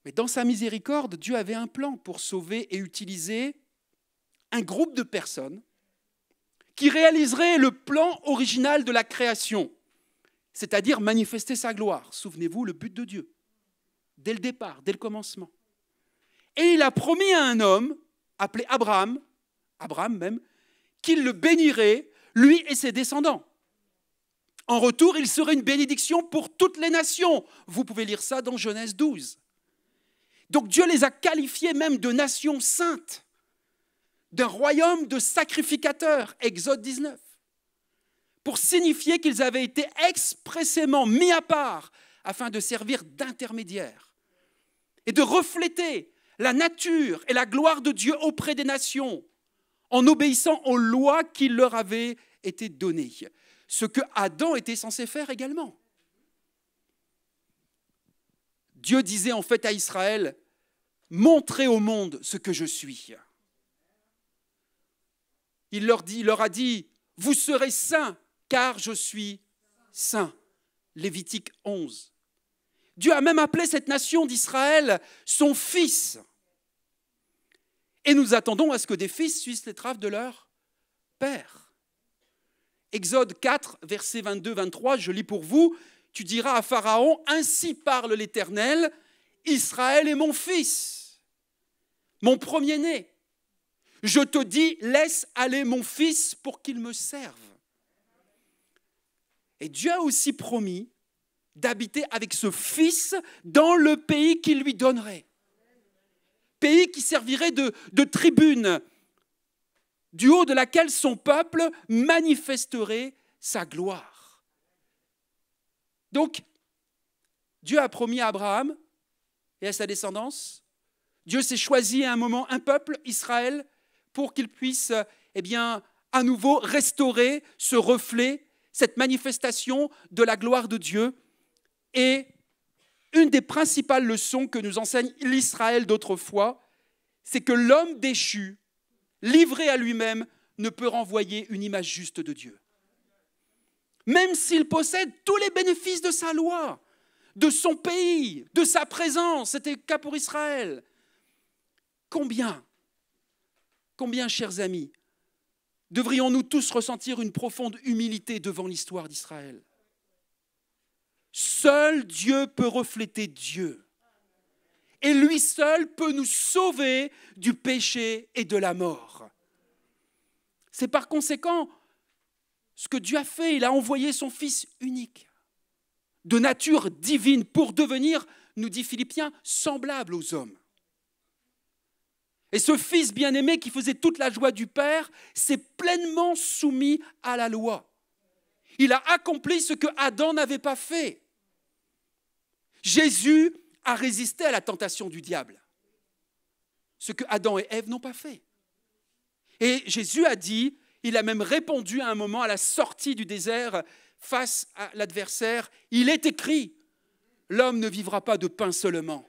Mais dans sa miséricorde, Dieu avait un plan pour sauver et utiliser un groupe de personnes qui réaliserait le plan original de la création, c'est-à-dire manifester sa gloire. Souvenez-vous, le but de Dieu, dès le départ, dès le commencement. Et il a promis à un homme, appelé Abraham même, qu'il le bénirait, lui et ses descendants. En retour, il serait une bénédiction pour toutes les nations. Vous pouvez lire ça dans Genèse 12. Donc Dieu les a qualifiés même de nations saintes, d'un royaume de sacrificateurs, Exode 19, pour signifier qu'ils avaient été expressément mis à part afin de servir d'intermédiaires et de refléter la nature et la gloire de Dieu auprès des nations en obéissant aux lois qui leur avaient été données, ce que Adam était censé faire également. Dieu disait en fait à Israël, « Montrez au monde ce que je suis ». Il leur a dit, « Vous serez saints, car je suis saint ». Lévitique 11. Dieu a même appelé cette nation d'Israël son fils. Et nous attendons à ce que des fils suivent les traces de leur père. Exode 4, versets 22-23, je lis pour vous, « Tu diras à Pharaon, ainsi parle l'Éternel, Israël est mon fils, mon premier-né. Je te dis, laisse aller mon fils pour qu'il me serve. » Et Dieu a aussi promis d'habiter avec ce fils dans le pays qu'il lui donnerait. Pays qui servirait de tribune, du haut de laquelle son peuple manifesterait sa gloire. Donc, Dieu a promis à Abraham et à sa descendance, Dieu s'est choisi à un moment un peuple, Israël, pour qu'il puisse à nouveau restaurer ce reflet, cette manifestation de la gloire de Dieu. Et une des principales leçons que nous enseigne l'Israël d'autrefois, c'est que l'homme déchu, livré à lui-même, ne peut renvoyer une image juste de Dieu. Même s'il possède tous les bénéfices de sa loi, de son pays, de sa présence, c'était le cas pour Israël. Combien, chers amis, devrions-nous tous ressentir une profonde humilité devant l'histoire d'Israël ? Seul Dieu peut refléter Dieu. Et lui seul peut nous sauver du péché et de la mort. C'est par conséquent ce que Dieu a fait. Il a envoyé son Fils unique, de nature divine, pour devenir, nous dit Philippiens, semblable aux hommes. Et ce Fils bien-aimé qui faisait toute la joie du Père s'est pleinement soumis à la loi. Il a accompli ce que Adam n'avait pas fait. Jésus a résisté à la tentation du diable, ce que Adam et Ève n'ont pas fait. Et Jésus a dit, il a même répondu à un moment à la sortie du désert face à l'adversaire, il est écrit, l'homme ne vivra pas de pain seulement,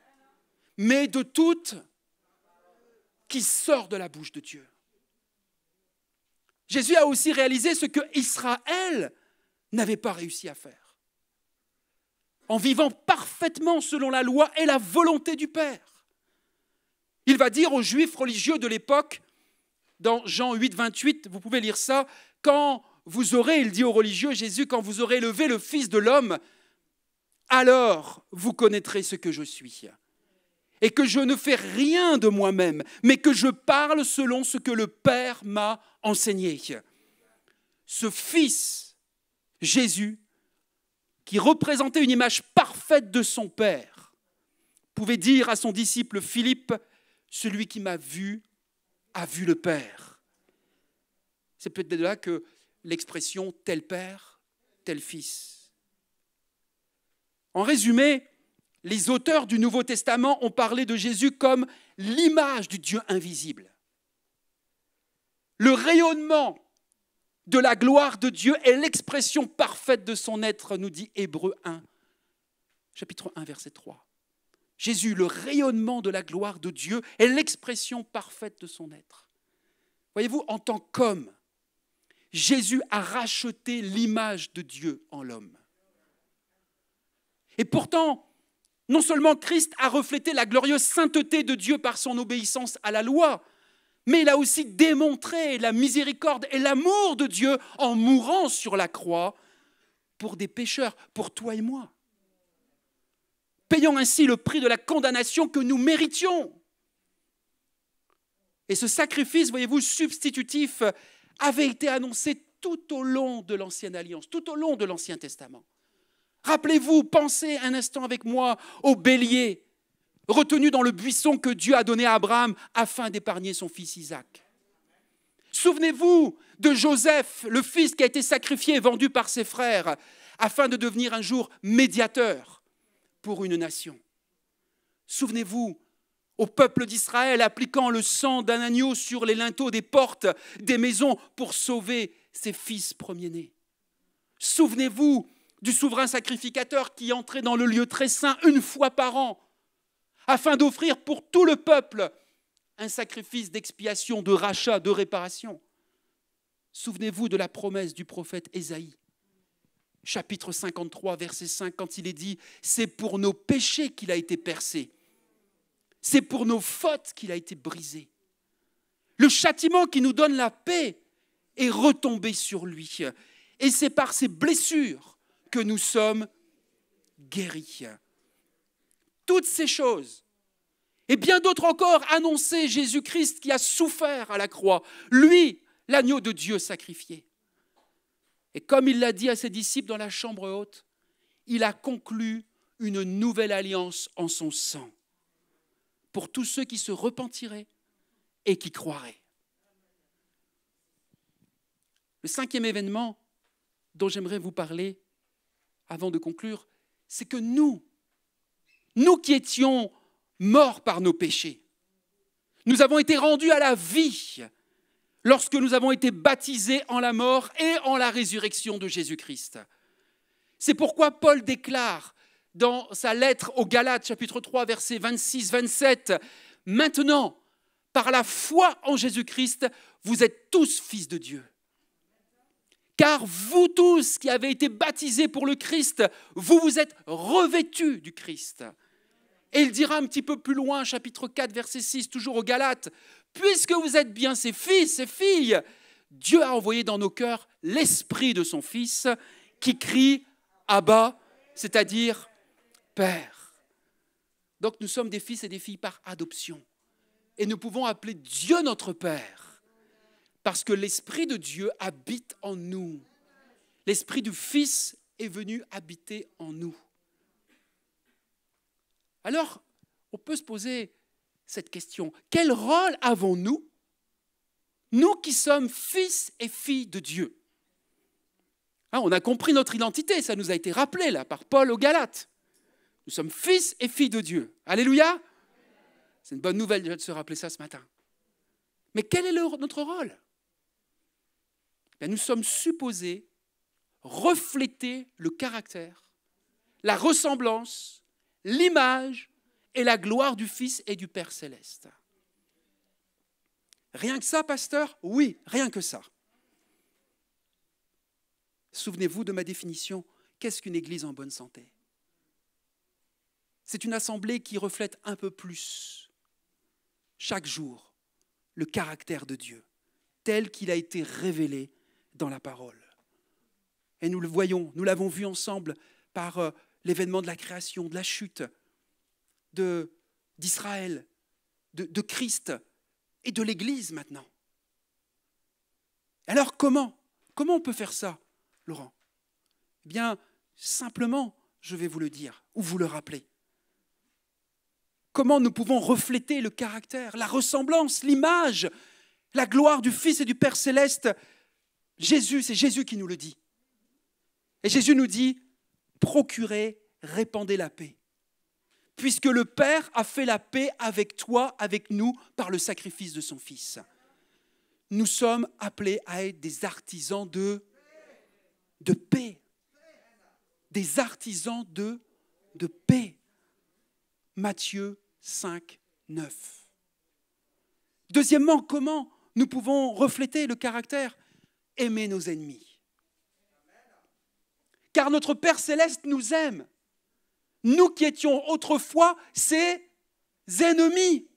mais de toute qui sort de la bouche de Dieu. Jésus a aussi réalisé ce que Israël n'avait pas réussi à faire, en vivant parfaitement selon la loi et la volonté du Père. Il va dire aux Juifs religieux de l'époque, dans Jean 8, 28, vous pouvez lire ça, quand vous aurez, il dit aux religieux, Jésus, quand vous aurez élevé le Fils de l'homme, alors vous connaîtrez ce que je suis. Et que je ne fais rien de moi-même, mais que je parle selon ce que le Père m'a enseigné. Ce Fils, Jésus, qui représentait une image parfaite de son Père, pouvait dire à son disciple Philippe, « Celui qui m'a vu a vu le Père ». C'est peut-être de là que l'expression « tel Père, tel Fils ». En résumé, les auteurs du Nouveau Testament ont parlé de Jésus comme l'image du Dieu invisible. Le rayonnement de la gloire de Dieu est l'expression parfaite de son être, nous dit Hébreux 1. chapitre 1, verset 3. Jésus, le rayonnement de la gloire de Dieu, est l'expression parfaite de son être. Voyez-vous, en tant qu'homme, Jésus a racheté l'image de Dieu en l'homme. Et pourtant, non seulement Christ a reflété la glorieuse sainteté de Dieu par son obéissance à la loi, mais il a aussi démontré la miséricorde et l'amour de Dieu en mourant sur la croix pour des pécheurs, pour toi et moi, payant ainsi le prix de la condamnation que nous méritions. Et ce sacrifice, voyez-vous, substitutif, avait été annoncé tout au long de l'Ancienne Alliance, tout au long de l'Ancien Testament. Rappelez-vous, pensez un instant avec moi au bélier retenu dans le buisson que Dieu a donné à Abraham afin d'épargner son fils Isaac. Souvenez-vous de Joseph, le fils qui a été sacrifié et vendu par ses frères afin de devenir un jour médiateur pour une nation. Souvenez-vous au peuple d'Israël appliquant le sang d'un agneau sur les linteaux des portes des maisons pour sauver ses fils premiers-nés. Souvenez-vous du souverain sacrificateur qui entrait dans le lieu très saint une fois par an afin d'offrir pour tout le peuple un sacrifice d'expiation, de rachat, de réparation. Souvenez-vous de la promesse du prophète Ésaïe, chapitre 53, verset 5, quand il est dit « C'est pour nos péchés qu'il a été percé, c'est pour nos fautes qu'il a été brisé. Le châtiment qui nous donne la paix est retombé sur lui, et c'est par ses blessures que nous sommes guéris. » Toutes ces choses, et bien d'autres encore, annonçaient Jésus-Christ qui a souffert à la croix, lui, l'agneau de Dieu sacrifié. Et comme il l'a dit à ses disciples dans la chambre haute, il a conclu une nouvelle alliance en son sang pour tous ceux qui se repentiraient et qui croiraient. Le cinquième événement dont j'aimerais vous parler avant de conclure, c'est que nous qui étions morts par nos péchés, nous avons été rendus à la vie lorsque nous avons été baptisés en la mort et en la résurrection de Jésus-Christ. C'est pourquoi Paul déclare dans sa lettre aux Galates, chapitre 3, versets 26-27, « Maintenant, par la foi en Jésus-Christ, vous êtes tous fils de Dieu. Car vous tous qui avez été baptisés pour le Christ, vous vous êtes revêtus du Christ. » Et il dira un petit peu plus loin, chapitre 4, verset 6, toujours aux Galates, « Puisque vous êtes bien ses fils et filles, Dieu a envoyé dans nos cœurs l'esprit de son Fils qui crie « Abba », c'est-à-dire « Père ». Donc nous sommes des fils et des filles par adoption. Et nous pouvons appeler Dieu notre Père, parce que l'Esprit de Dieu habite en nous. L'Esprit du Fils est venu habiter en nous. Alors, on peut se poser cette question. Quel rôle avons-nous, nous qui sommes fils et filles de Dieu? On a compris notre identité, ça nous a été rappelé là par Paul aux Galates. Nous sommes fils et filles de Dieu. Alléluia! C'est une bonne nouvelle déjà de se rappeler ça ce matin. Mais quel est notre rôle? Nous sommes supposés refléter le caractère, la ressemblance, l'image et la gloire du Fils et du Père céleste. Rien que ça, pasteur? Oui, rien que ça. Souvenez-vous de ma définition. Qu'est-ce qu'une église en bonne santé? C'est une assemblée qui reflète un peu plus, chaque jour, le caractère de Dieu, tel qu'il a été révélé dans la parole. Et nous le voyons, nous l'avons vu ensemble par l'événement de la création, de la chute d'Israël, de Christ et de l'Église maintenant. Alors comment on peut faire ça, Laurent? Eh bien, simplement, je vais vous le dire, ou vous le rappeler. Comment nous pouvons refléter le caractère, la ressemblance, l'image, la gloire du Fils et du Père céleste? Jésus, c'est Jésus qui nous le dit. Et Jésus nous dit, procurez, répandez la paix. Puisque le Père a fait la paix avec toi, avec nous, par le sacrifice de son Fils. Nous sommes appelés à être des artisans de paix. Des artisans de de paix. Matthieu 5, 9. Deuxièmement, comment nous pouvons refléter le caractère? Aimer nos ennemis. Car notre Père Céleste nous aime. Nous qui étions autrefois ses ennemis.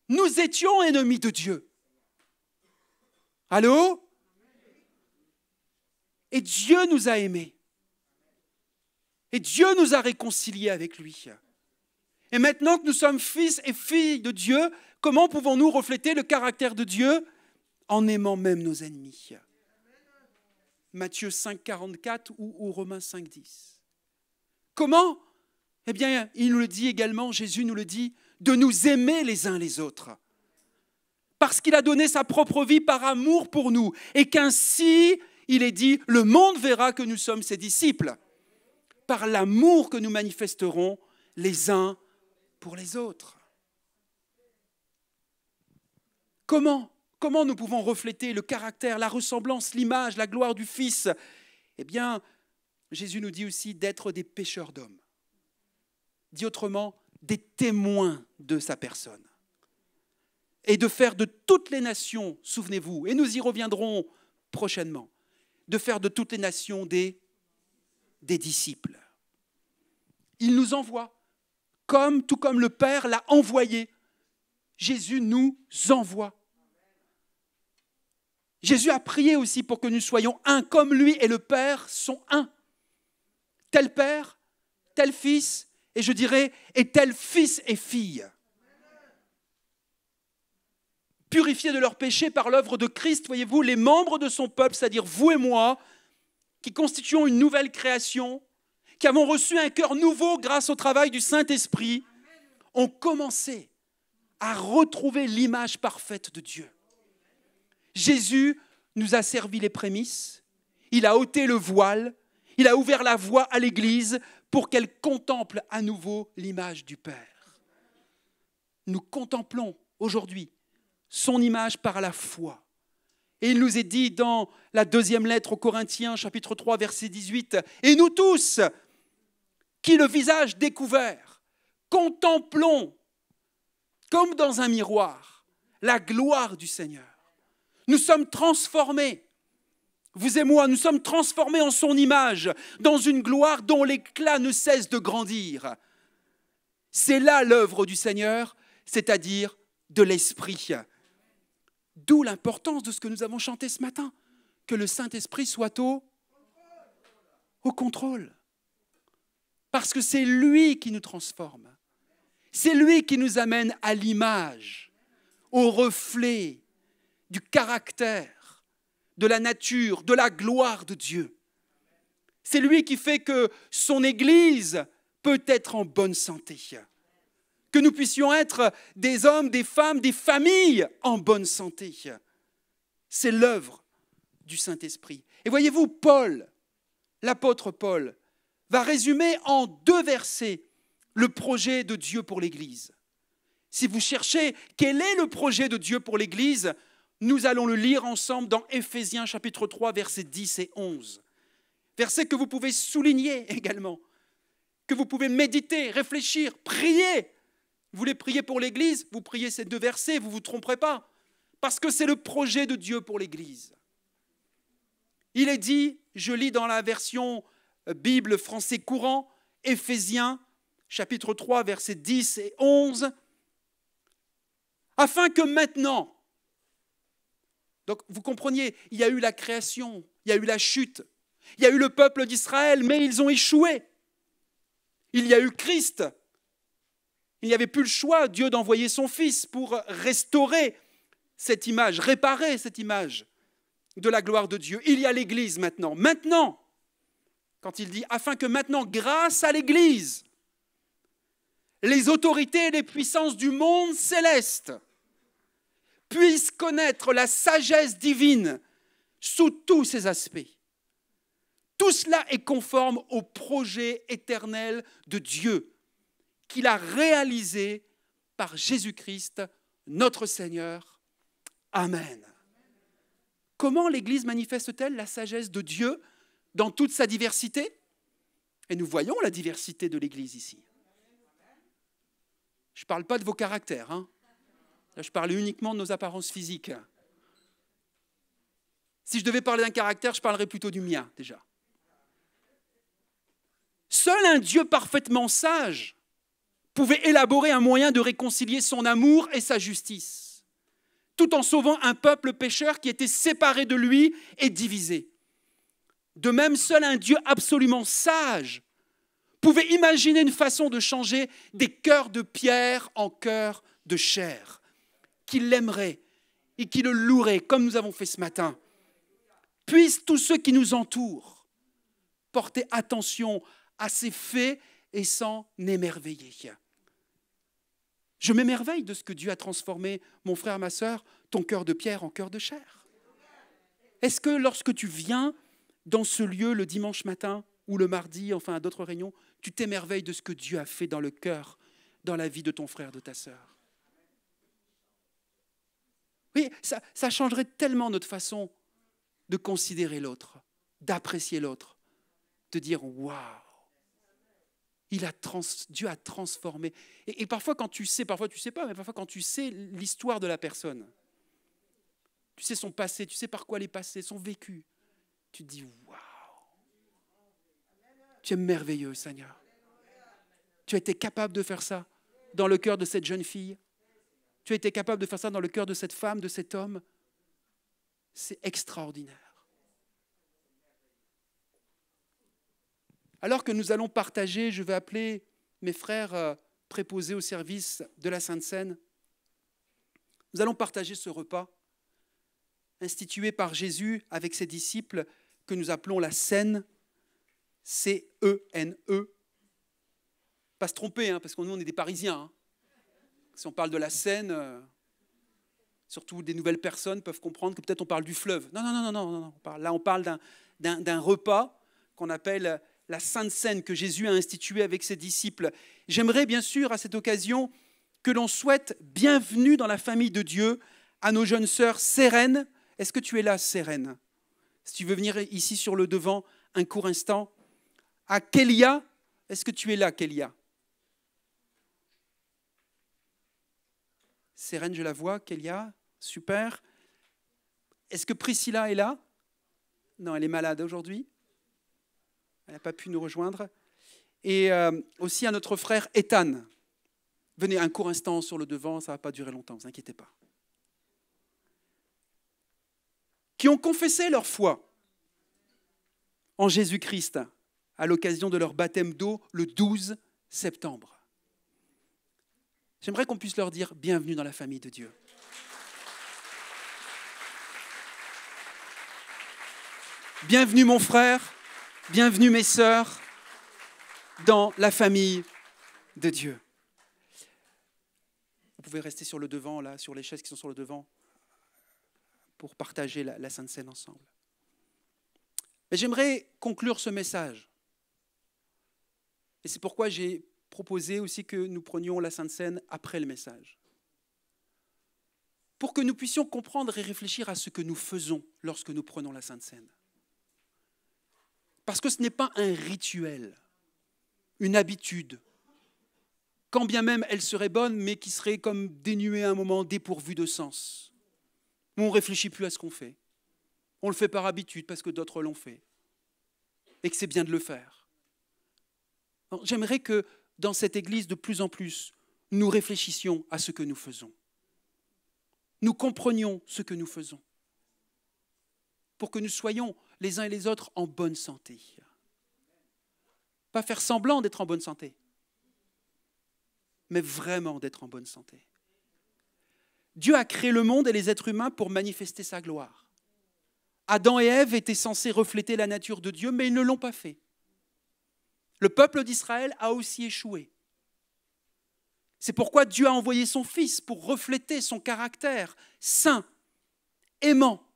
Nous étions ennemis de Dieu. Allô? Et Dieu nous a aimés. Et Dieu nous a réconciliés avec lui. Et maintenant que nous sommes fils et filles de Dieu, comment pouvons-nous refléter le caractère de Dieu? En aimant même nos ennemis. Matthieu 5, 44 ou Romains 5, 10. Comment? Eh bien, il nous le dit également, Jésus nous le dit, de nous aimer les uns les autres. Parce qu'il a donné sa propre vie par amour pour nous. Et qu'ainsi, il est dit, le monde verra que nous sommes ses disciples. Par l'amour que nous manifesterons les uns pour les autres. Comment nous pouvons refléter le caractère, la ressemblance, l'image, la gloire du Fils? Eh bien, Jésus nous dit aussi d'être des pécheurs d'hommes. Dit autrement, des témoins de sa personne. Et de faire de toutes les nations, souvenez-vous, et nous y reviendrons prochainement, de faire de toutes les nations des disciples. Il nous envoie, tout comme le Père l'a envoyé. Jésus nous envoie. Jésus a prié aussi pour que nous soyons un, comme lui et le Père sont un. Tel Père, tel Fils, et je dirais, et tel fils et fille. Purifiés de leurs péchés par l'œuvre de Christ, voyez-vous, les membres de son peuple, c'est-à-dire vous et moi, qui constituons une nouvelle création, qui avons reçu un cœur nouveau grâce au travail du Saint-Esprit, ont commencé à retrouver l'image parfaite de Dieu. Jésus nous a servi les prémices, il a ôté le voile, il a ouvert la voie à l'Église pour qu'elle contemple à nouveau l'image du Père. Nous contemplons aujourd'hui son image par la foi. Et il nous est dit dans la deuxième lettre aux Corinthiens, chapitre 3, verset 18, « Et nous tous, qui le visage découvert, contemplons, comme dans un miroir, la gloire du Seigneur. Nous sommes transformés, vous et moi, nous sommes transformés en son image, dans une gloire dont l'éclat ne cesse de grandir. C'est là l'œuvre du Seigneur, c'est-à-dire de l'Esprit. » D'où l'importance de ce que nous avons chanté ce matin, que le Saint-Esprit soit au contrôle. Parce que c'est lui qui nous transforme. C'est lui qui nous amène à l'image, au reflet du caractère, de la nature, de la gloire de Dieu. C'est lui qui fait que son Église peut être en bonne santé. Que nous puissions être des hommes, des femmes, des familles en bonne santé. C'est l'œuvre du Saint-Esprit. Et voyez-vous, Paul, l'apôtre Paul, va résumer en 2 versets le projet de Dieu pour l'Église. Si vous cherchez quel est le projet de Dieu pour l'Église, nous allons le lire ensemble dans Éphésiens chapitre 3, versets 10 et 11. Versets que vous pouvez souligner également, que vous pouvez méditer, réfléchir, prier. Vous voulez prier pour l'Église? Vous priez ces 2 versets, vous ne vous tromperez pas. Parce que c'est le projet de Dieu pour l'Église. Il est dit, je lis dans la version Bible français courant, Éphésiens, chapitre 3, versets 10 et 11, afin que maintenant, donc vous compreniez, il y a eu la création, il y a eu la chute, il y a eu le peuple d'Israël, mais ils ont échoué. Il y a eu Christ. Il n'y avait plus le choix, Dieu, d'envoyer son Fils pour restaurer cette image, réparer cette image de la gloire de Dieu. Il y a l'Église maintenant. Maintenant, quand il dit « afin que maintenant, grâce à l'Église, les autorités et les puissances du monde céleste puissent connaître la sagesse divine sous tous ses aspects. » Tout cela est conforme au projet éternel de Dieu qu'il a réalisé par Jésus-Christ, notre Seigneur. Amen. Comment l'Église manifeste-t-elle la sagesse de Dieu dans toute sa diversité? Et nous voyons la diversité de l'Église ici. Je ne parle pas de vos caractères. Hein. Là, je parle uniquement de nos apparences physiques. Si je devais parler d'un caractère, je parlerais plutôt du mien, déjà. Seul un Dieu parfaitement sage pouvait élaborer un moyen de réconcilier son amour et sa justice, tout en sauvant un peuple pécheur qui était séparé de lui et divisé. De même, seul un Dieu absolument sage pouvait imaginer une façon de changer des cœurs de pierre en cœurs de chair, qui l'aimeraient et qui le loueraient, comme nous avons fait ce matin. Puissent tous ceux qui nous entourent porter attention à ces faits et s'en émerveiller. Je m'émerveille de ce que Dieu a transformé, mon frère, ma sœur, ton cœur de pierre en cœur de chair. Est-ce que lorsque tu viens dans ce lieu le dimanche matin ou le mardi, enfin à d'autres réunions, tu t'émerveilles de ce que Dieu a fait dans le cœur, dans la vie de ton frère, de ta sœur? Oui, ça changerait tellement notre façon de considérer l'autre, d'apprécier l'autre, de dire « waouh ». Dieu a transformé. Et parfois, quand tu sais, parfois tu ne sais pas, mais parfois quand tu sais l'histoire de la personne, tu sais son passé, tu sais par quoi elle est passée, son vécu, tu te dis « waouh ». Tu es merveilleux, Seigneur. Tu as été capable de faire ça dans le cœur de cette jeune fille. Tu as été capable de faire ça dans le cœur de cette femme, de cet homme. C'est extraordinaire. Alors que nous allons partager, je vais appeler mes frères préposés au service de la Sainte Seine. Nous allons partager ce repas institué par Jésus avec ses disciples que nous appelons la Seine, C-E-N-E. Pas se tromper, hein, parce que nous, on est des Parisiens. Hein. Si on parle de la Seine, surtout des nouvelles personnes peuvent comprendre que peut-être on parle du fleuve. Non. Là, on parle d'un repas qu'on appelle la Sainte Seine que Jésus a instituée avec ses disciples. J'aimerais bien sûr à cette occasion que l'on souhaite bienvenue dans la famille de Dieu à nos jeunes sœurs Sérène. Est-ce que tu es là, Sérène? Si tu veux venir ici sur le devant un court instant. À Kélia, est-ce que tu es là, Kélia? Sérène, je la vois. Kélia, super. Est-ce que Priscilla est là? Non, elle est malade aujourd'hui. Elle n'a pas pu nous rejoindre. Et aussi à notre frère Ethan. Venez un court instant sur le devant, ça ne va pas durer longtemps, ne vous inquiétez pas. Qui ont confessé leur foi en Jésus-Christ à l'occasion de leur baptême d'eau le 12 septembre. J'aimerais qu'on puisse leur dire bienvenue dans la famille de Dieu. Bienvenue mon frère, bienvenue mes sœurs dans la famille de Dieu. Vous pouvez rester sur le devant, là, sur les chaises qui sont sur le devant, pour partager la Sainte Seine ensemble. Mais j'aimerais conclure ce message. Et c'est pourquoi j'ai proposé aussi que nous prenions la Sainte Seine après le message. Pour que nous puissions comprendre et réfléchir à ce que nous faisons lorsque nous prenons la Sainte Seine. Parce que ce n'est pas un rituel, une habitude, quand bien même elle serait bonne, mais qui serait comme dénuée à un moment, dépourvue de sens. On ne réfléchit plus à ce qu'on fait. On le fait par habitude parce que d'autres l'ont fait. Et que c'est bien de le faire. Alors, j'aimerais que dans cette église, de plus en plus, nous réfléchissions à ce que nous faisons. Nous comprenions ce que nous faisons. Pour que nous soyons les uns et les autres en bonne santé. Pas faire semblant d'être en bonne santé, mais vraiment d'être en bonne santé. Dieu a créé le monde et les êtres humains pour manifester sa gloire. Adam et Ève étaient censés refléter la nature de Dieu, mais ils ne l'ont pas fait. Le peuple d'Israël a aussi échoué. C'est pourquoi Dieu a envoyé son Fils pour refléter son caractère saint, aimant,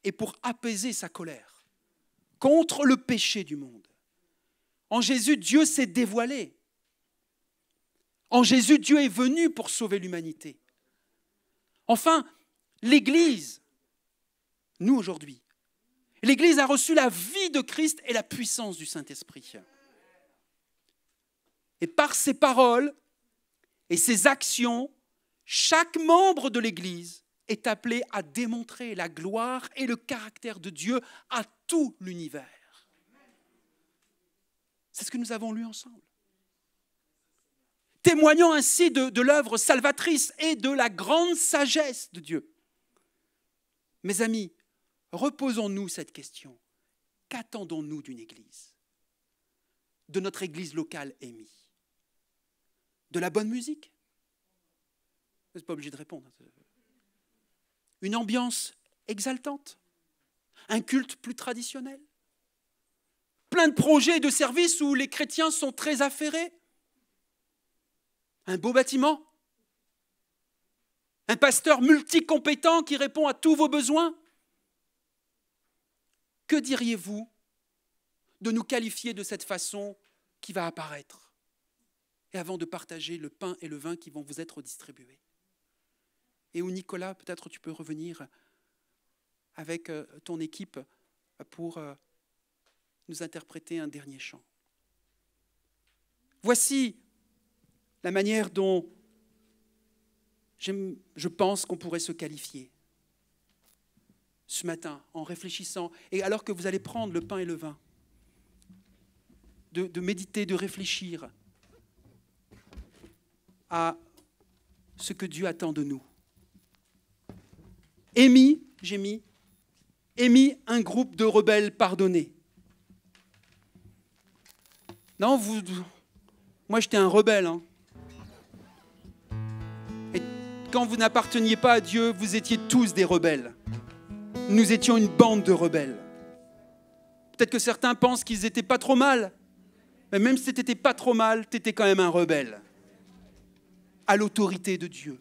et pour apaiser sa colère contre le péché du monde. En Jésus, Dieu s'est dévoilé. En Jésus, Dieu est venu pour sauver l'humanité. Enfin, l'Église, nous aujourd'hui, l'Église a reçu la vie de Christ et la puissance du Saint-Esprit. Et par ses paroles et ses actions, chaque membre de l'Église est appelé à démontrer la gloire et le caractère de Dieu à tout l'univers. C'est ce que nous avons lu ensemble. Témoignant ainsi de l'œuvre salvatrice et de la grande sagesse de Dieu. Mes amis, reposons-nous cette question. Qu'attendons-nous d'une Église? De notre Église locale émise? De la bonne musique? Vous n'êtes pas obligé de répondre. Une ambiance exaltante? Un culte plus traditionnel? Plein de projets et de services où les chrétiens sont très affairés? Un beau bâtiment? Un pasteur multicompétent qui répond à tous vos besoins? Que diriez-vous de nous qualifier de cette façon qui va apparaître? Et avant de partager le pain et le vin qui vont vous être distribués. Et où Nicolas, peut-être tu peux revenir avec ton équipe pour nous interpréter un dernier chant. Voici la manière dont je pense qu'on pourrait se qualifier ce matin en réfléchissant, et alors que vous allez prendre le pain et le vin, de méditer, de réfléchir à ce que Dieu attend de nous. J'ai mis un groupe de rebelles pardonnés. Non, moi j'étais un rebelle. Hein. Et quand vous n'apparteniez pas à Dieu, vous étiez tous des rebelles. Nous étions une bande de rebelles. Peut-être que certains pensent qu'ils n'étaient pas trop mal. Mais même si tu n'étais pas trop mal, tu étais quand même un rebelle. À l'autorité de Dieu.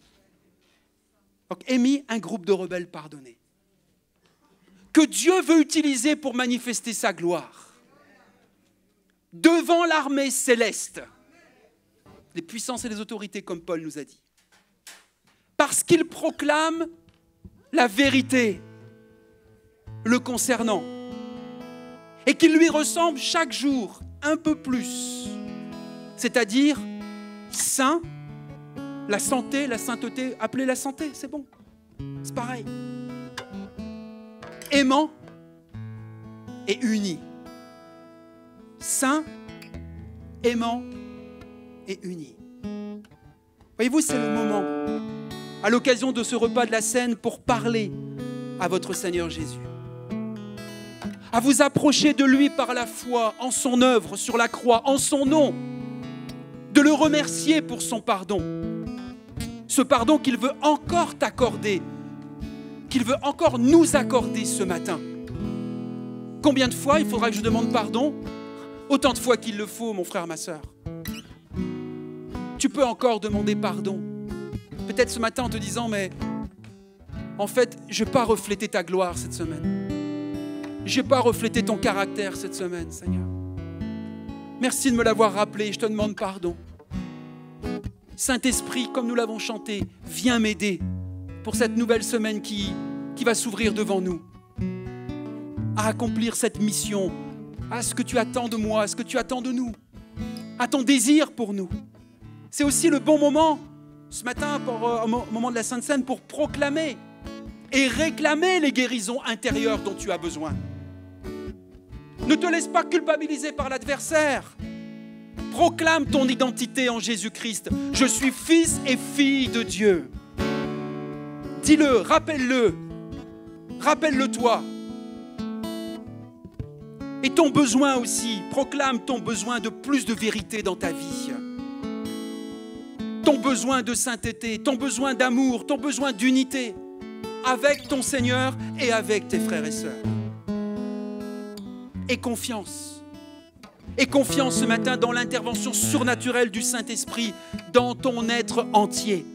Donc, un groupe de rebelles pardonnés. Que Dieu veut utiliser pour manifester sa gloire. Devant l'armée céleste. Les puissances et les autorités, comme Paul nous a dit. Parce qu'il proclame la vérité le concernant. Et qu'il lui ressemble chaque jour un peu plus. C'est-à-dire saint, la santé, la sainteté, appelez la santé, c'est bon. C'est pareil. Aimant et uni. Saint, aimant et uni. Voyez-vous, c'est le moment, à l'occasion de ce repas de la Seine, pour parler à votre Seigneur Jésus. À vous approcher de lui par la foi en son œuvre sur la croix, en son nom. De le remercier pour son pardon. Ce pardon qu'il veut encore t'accorder, qu'il veut encore nous accorder ce matin. Combien de fois il faudra que je demande pardon? Autant de fois qu'il le faut, mon frère, ma sœur. Tu peux encore demander pardon. Peut-être ce matin en te disant, mais en fait, je n'ai pas reflété ta gloire cette semaine. Je n'ai pas reflété ton caractère cette semaine, Seigneur. Merci de me l'avoir rappelé, je te demande pardon. Saint-Esprit, comme nous l'avons chanté, viens m'aider pour cette nouvelle semaine qui va s'ouvrir devant nous. À accomplir cette mission, à ce que tu attends de moi, à ce que tu attends de nous, à ton désir pour nous. C'est aussi le bon moment, ce matin, au moment de la Sainte Seine, pour proclamer et réclamer les guérisons intérieures dont tu as besoin. Ne te laisse pas culpabiliser par l'adversaire. Proclame ton identité en Jésus-Christ. Je suis fils et fille de Dieu. Dis-le, rappelle-le. Rappelle-le toi. Et ton besoin aussi. Proclame ton besoin de plus de vérité dans ta vie. Ton besoin de sainteté, ton besoin d'amour, ton besoin d'unité avec ton Seigneur et avec tes frères et sœurs. Et confiance. Et confiance ce matin dans l'intervention surnaturelle du Saint-Esprit dans ton être entier,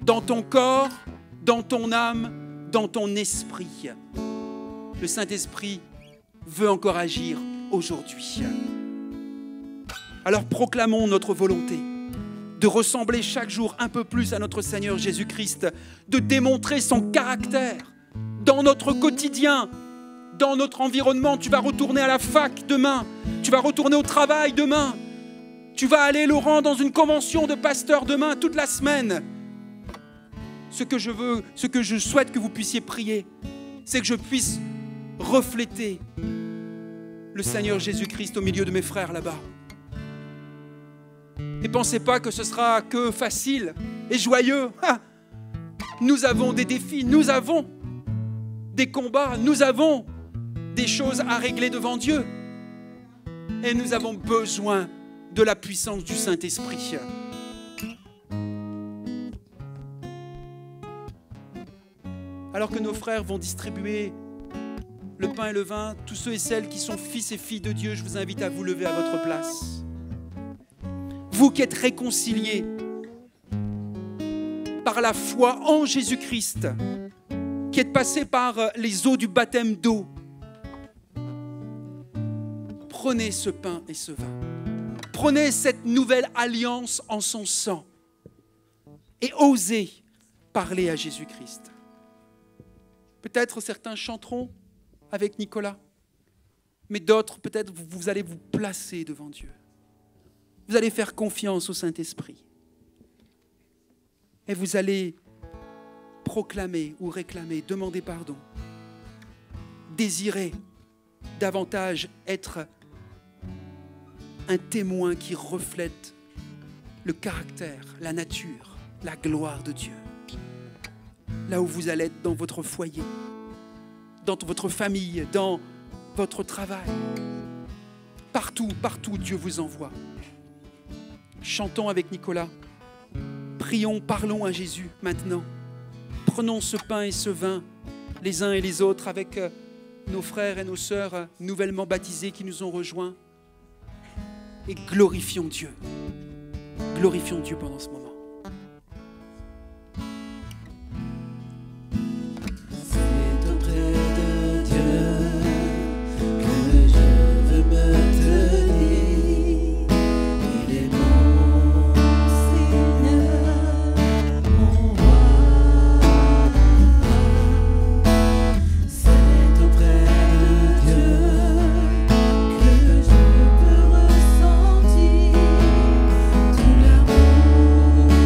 dans ton corps, dans ton âme, dans ton esprit. Le Saint-Esprit veut encore agir aujourd'hui. Alors proclamons notre volonté de ressembler chaque jour un peu plus à notre Seigneur Jésus-Christ, de démontrer son caractère dans notre quotidien, dans notre environnement. Tu vas retourner à la fac demain, tu vas retourner au travail demain. Tu vas aller, Laurent, dans une convention de pasteurs demain, toute la semaine. Ce que je souhaite que vous puissiez prier, c'est que je puisse refléter le Seigneur Jésus-Christ au milieu de mes frères là-bas. Ne pensez pas que ce sera que facile et joyeux. Nous avons des défis, nous avons des combats, nous avons des choses à régler devant Dieu. Et nous avons besoin de la puissance du Saint-Esprit. Alors que nos frères vont distribuer le pain et le vin, tous ceux et celles qui sont fils et filles de Dieu, je vous invite à vous lever à votre place. Vous qui êtes réconciliés par la foi en Jésus-Christ, qui êtes passés par les eaux du baptême d'eau, prenez ce pain et ce vin. Prenez cette nouvelle alliance en son sang et osez parler à Jésus-Christ. Peut-être certains chanteront avec Nicolas, mais d'autres, peut-être, vous allez vous placer devant Dieu. Vous allez faire confiance au Saint-Esprit. Et vous allez proclamer ou réclamer, demander pardon, désirer davantage être un témoin qui reflète le caractère, la nature, la gloire de Dieu. Là où vous allez être dans votre foyer, dans votre famille, dans votre travail. Partout, partout, Dieu vous envoie. Chantons avec Nicolas. Prions, parlons à Jésus maintenant. Prenons ce pain et ce vin, les uns et les autres, avec nos frères et nos sœurs nouvellement baptisés qui nous ont rejoints. Et glorifions Dieu. Glorifions Dieu pendant ce moment. C'est auprès de Dieu que je veux me tenir. Il est mon Seigneur, mon roi. C'est auprès de Dieu que je peux ressentir tout l'amour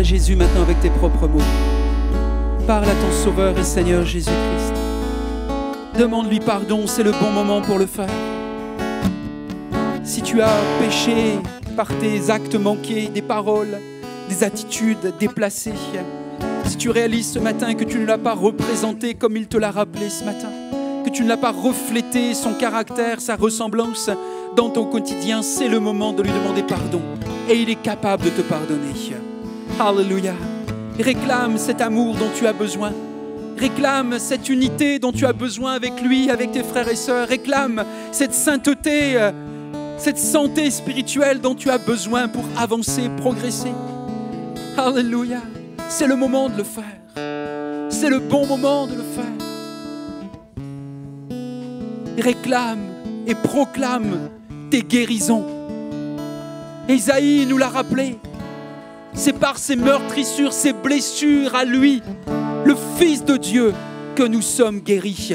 Jésus maintenant avec tes propres mots. Parle à ton Sauveur et Seigneur Jésus-Christ. Demande-lui pardon, c'est le bon moment pour le faire. Si tu as péché par tes actes manqués, des paroles, des attitudes déplacées, si tu réalises ce matin que tu ne l'as pas représenté comme il te l'a rappelé ce matin, que tu ne l'as pas reflété son caractère, sa ressemblance dans ton quotidien, c'est le moment de lui demander pardon. Et il est capable de te pardonner. Alléluia. Réclame cet amour dont tu as besoin. Réclame cette unité dont tu as besoin avec lui, avec tes frères et sœurs. Réclame cette sainteté, cette santé spirituelle dont tu as besoin pour avancer, progresser. Alléluia. C'est le moment de le faire. C'est le bon moment de le faire. Réclame et proclame tes guérisons. Isaïe nous l'a rappelé. C'est par ses meurtrissures, ses blessures à lui, le Fils de Dieu, que nous sommes guéris.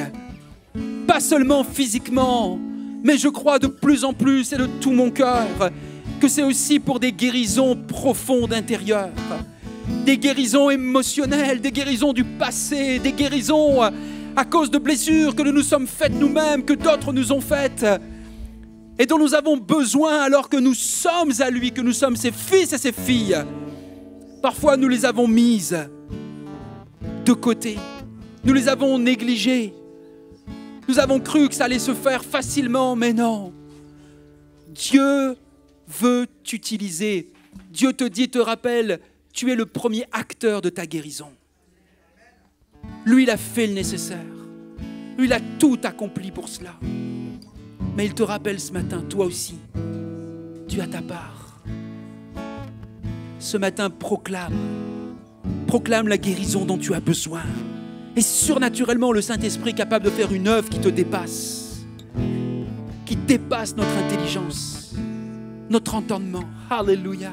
Pas seulement physiquement, mais je crois de plus en plus et de tout mon cœur que c'est aussi pour des guérisons profondes intérieures. Des guérisons émotionnelles, des guérisons du passé, des guérisons à cause de blessures que nous nous sommes faites nous-mêmes, que d'autres nous ont faites et dont nous avons besoin alors que nous sommes à lui, que nous sommes ses fils et ses filles. Parfois, nous les avons mises de côté. Nous les avons négligées. Nous avons cru que ça allait se faire facilement, mais non. Dieu veut t'utiliser. Dieu te dit, te rappelle, tu es le premier acteur de ta guérison. Lui, il a fait le nécessaire. Lui, il a tout accompli pour cela. Mais il te rappelle ce matin, toi aussi, tu as ta part. Ce matin, proclame la guérison dont tu as besoin. Et surnaturellement, le Saint-Esprit est capable de faire une œuvre qui te dépasse, qui dépasse notre intelligence, notre entendement. Alléluia.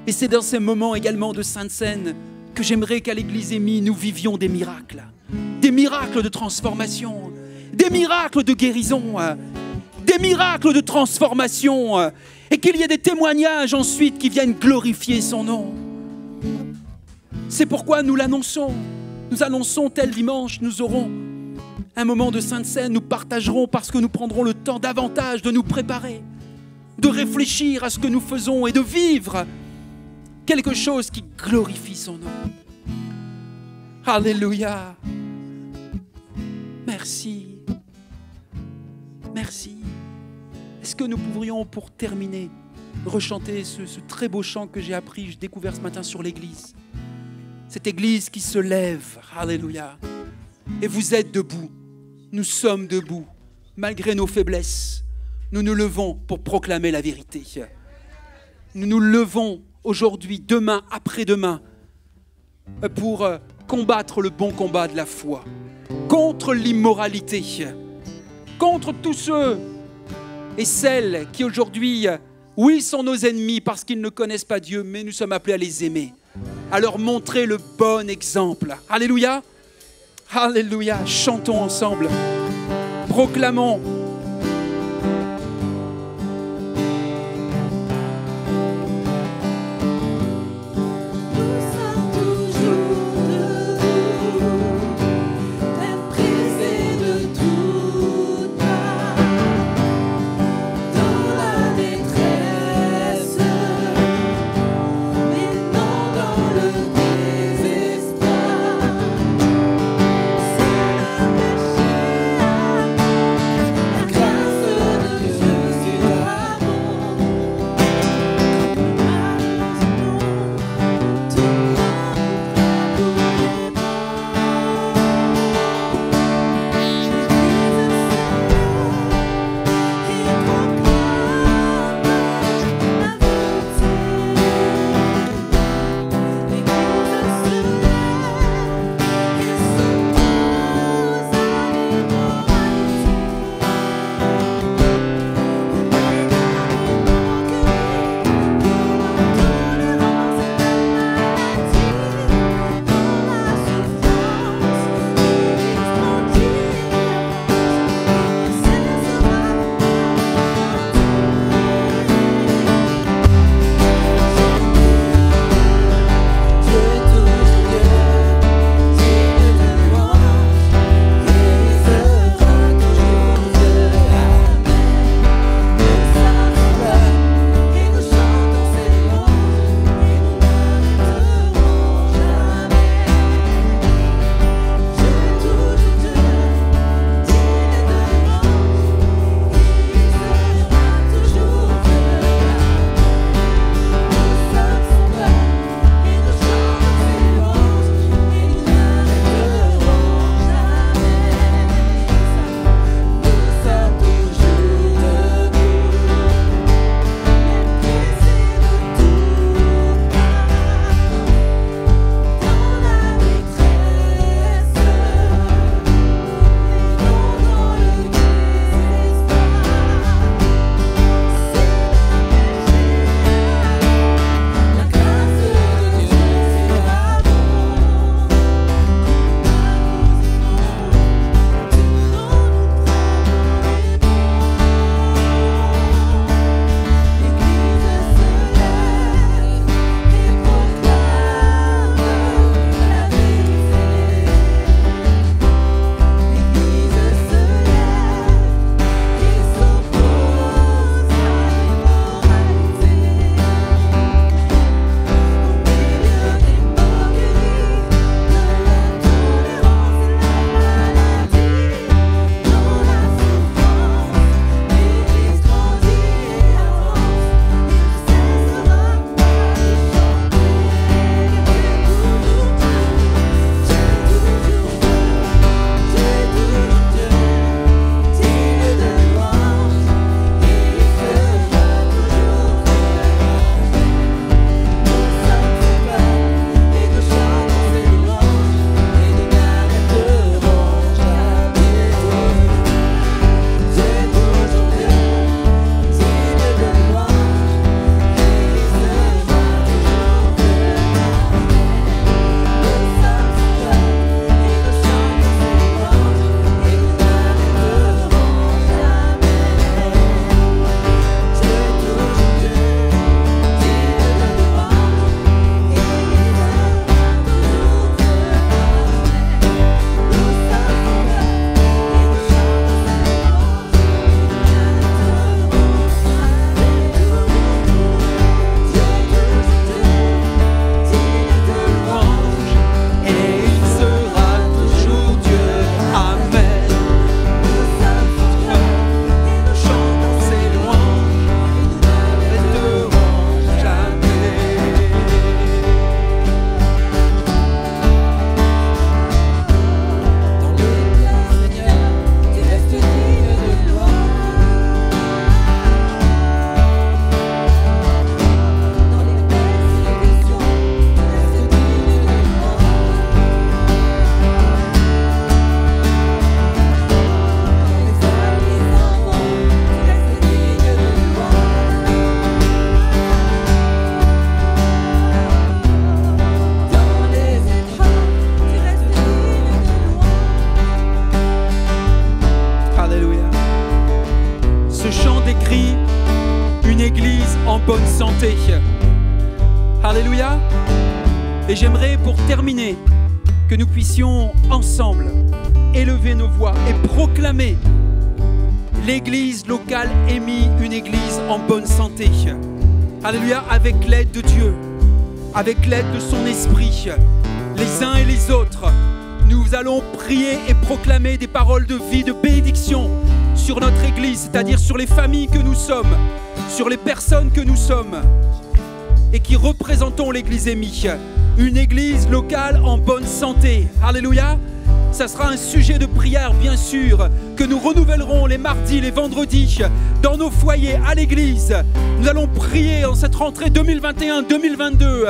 Et c'est dans ces moments également de Sainte Seine que j'aimerais qu'à l'Église Émis, nous vivions des miracles de transformation, des miracles de guérison, des miracles de transformation, et qu'il y ait des témoignages ensuite qui viennent glorifier son nom. C'est pourquoi nous l'annonçons. Nous annonçons tel dimanche, nous aurons un moment de Sainte Seine, nous partagerons parce que nous prendrons le temps davantage de nous préparer, de réfléchir à ce que nous faisons et de vivre quelque chose qui glorifie son nom. Alléluia. Merci. Merci. Est-ce que nous pourrions, pour terminer, rechanter ce très beau chant que j'ai appris, j'ai découvert ce matin sur l'Église. Cette Église qui se lève, alléluia. Et vous êtes debout, nous sommes debout, malgré nos faiblesses. Nous nous levons pour proclamer la vérité. Nous nous levons aujourd'hui, demain, après-demain, pour combattre le bon combat de la foi, contre l'immoralité, contre tous ceux et celles qui aujourd'hui, oui, sont nos ennemis parce qu'ils ne connaissent pas Dieu, mais nous sommes appelés à les aimer, à leur montrer le bon exemple. Alléluia. Alléluia. Chantons ensemble. Proclamons. Désespoir. Et j'aimerais, pour terminer, que nous puissions ensemble élever nos voix et proclamer l'église locale EMI, une église en bonne santé. Alléluia, avec l'aide de Dieu, avec l'aide de son esprit, les uns et les autres, nous allons prier et proclamer des paroles de vie, de bénédiction sur notre église, c'est-à-dire sur les familles que nous sommes, sur les personnes que nous sommes et qui représentons l'église EMI, une église locale en bonne santé. Alléluia. Ça sera un sujet de prière, bien sûr, que nous renouvellerons les mardis, les vendredis, dans nos foyers, à l'église. Nous allons prier en cette rentrée 2021-2022,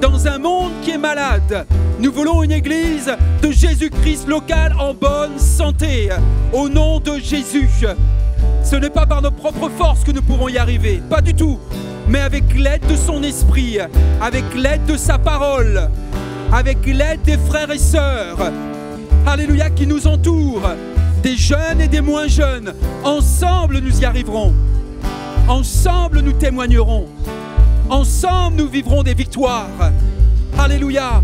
dans un monde qui est malade. Nous voulons une église de Jésus-Christ locale en bonne santé, au nom de Jésus. Ce n'est pas par nos propres forces que nous pourrons y arriver, pas du tout, mais avec l'aide de son esprit, avec l'aide de sa parole, avec l'aide des frères et sœurs, alléluia, qui nous entourent, des jeunes et des moins jeunes. Ensemble, nous y arriverons. Ensemble, nous témoignerons. Ensemble, nous vivrons des victoires. Alléluia.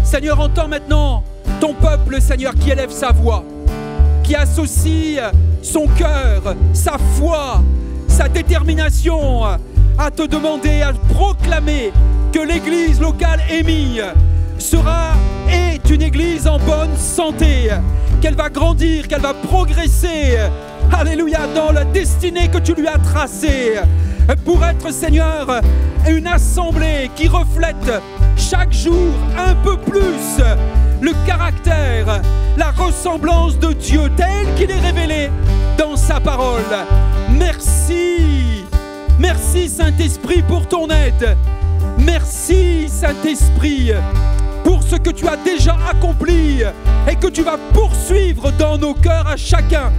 Seigneur, entends maintenant ton peuple, Seigneur, qui élève sa voix, qui associe son cœur, sa foi, sa détermination à te demander, à proclamer que l'église locale EMI est une église en bonne santé, qu'elle va grandir, qu'elle va progresser, alléluia, dans la destinée que tu lui as tracée, pour être, Seigneur, une assemblée qui reflète chaque jour un peu plus le caractère, la ressemblance de Dieu tel qu'il est révélé dans sa parole. Merci, merci Saint-Esprit pour ton aide. Merci Saint-Esprit pour ce que tu as déjà accompli et que tu vas poursuivre dans nos cœurs à chacun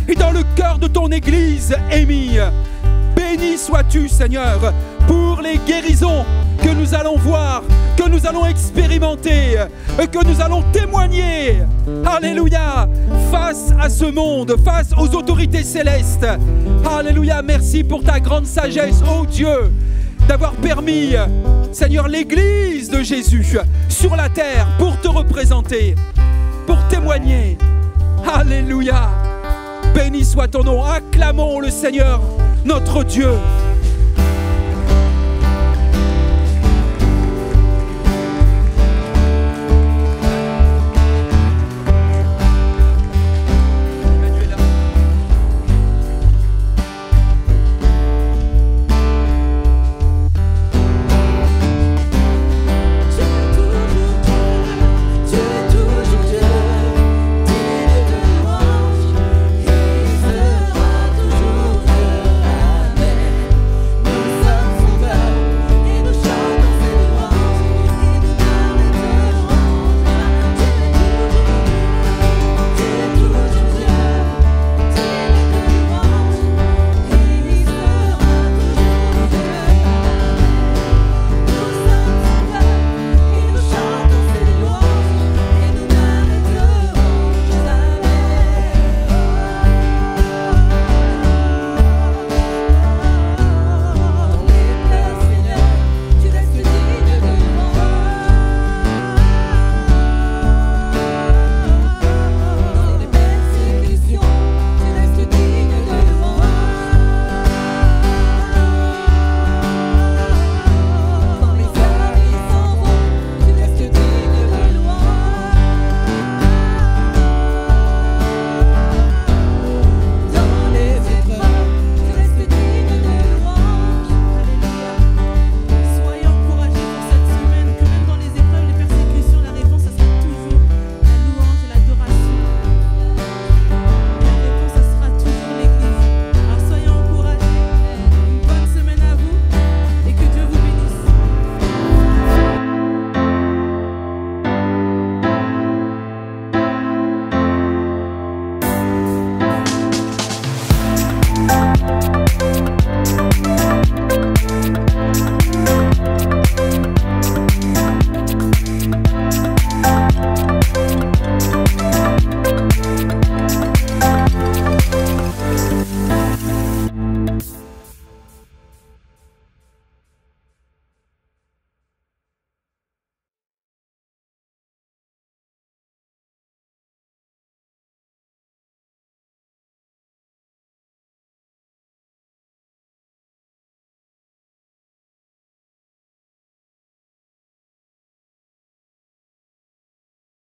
et dans le cœur de ton Église EMI. Béni sois-tu, Seigneur, pour les guérisons que nous allons voir, que nous allons expérimenter, que nous allons témoigner. Alléluia, face à ce monde, face aux autorités célestes. Alléluia, merci pour ta grande sagesse, ô Dieu, d'avoir permis, Seigneur, l'Église de Jésus sur la terre pour te représenter, pour témoigner. Alléluia. Béni soit ton nom. Acclamons le Seigneur, notre Dieu.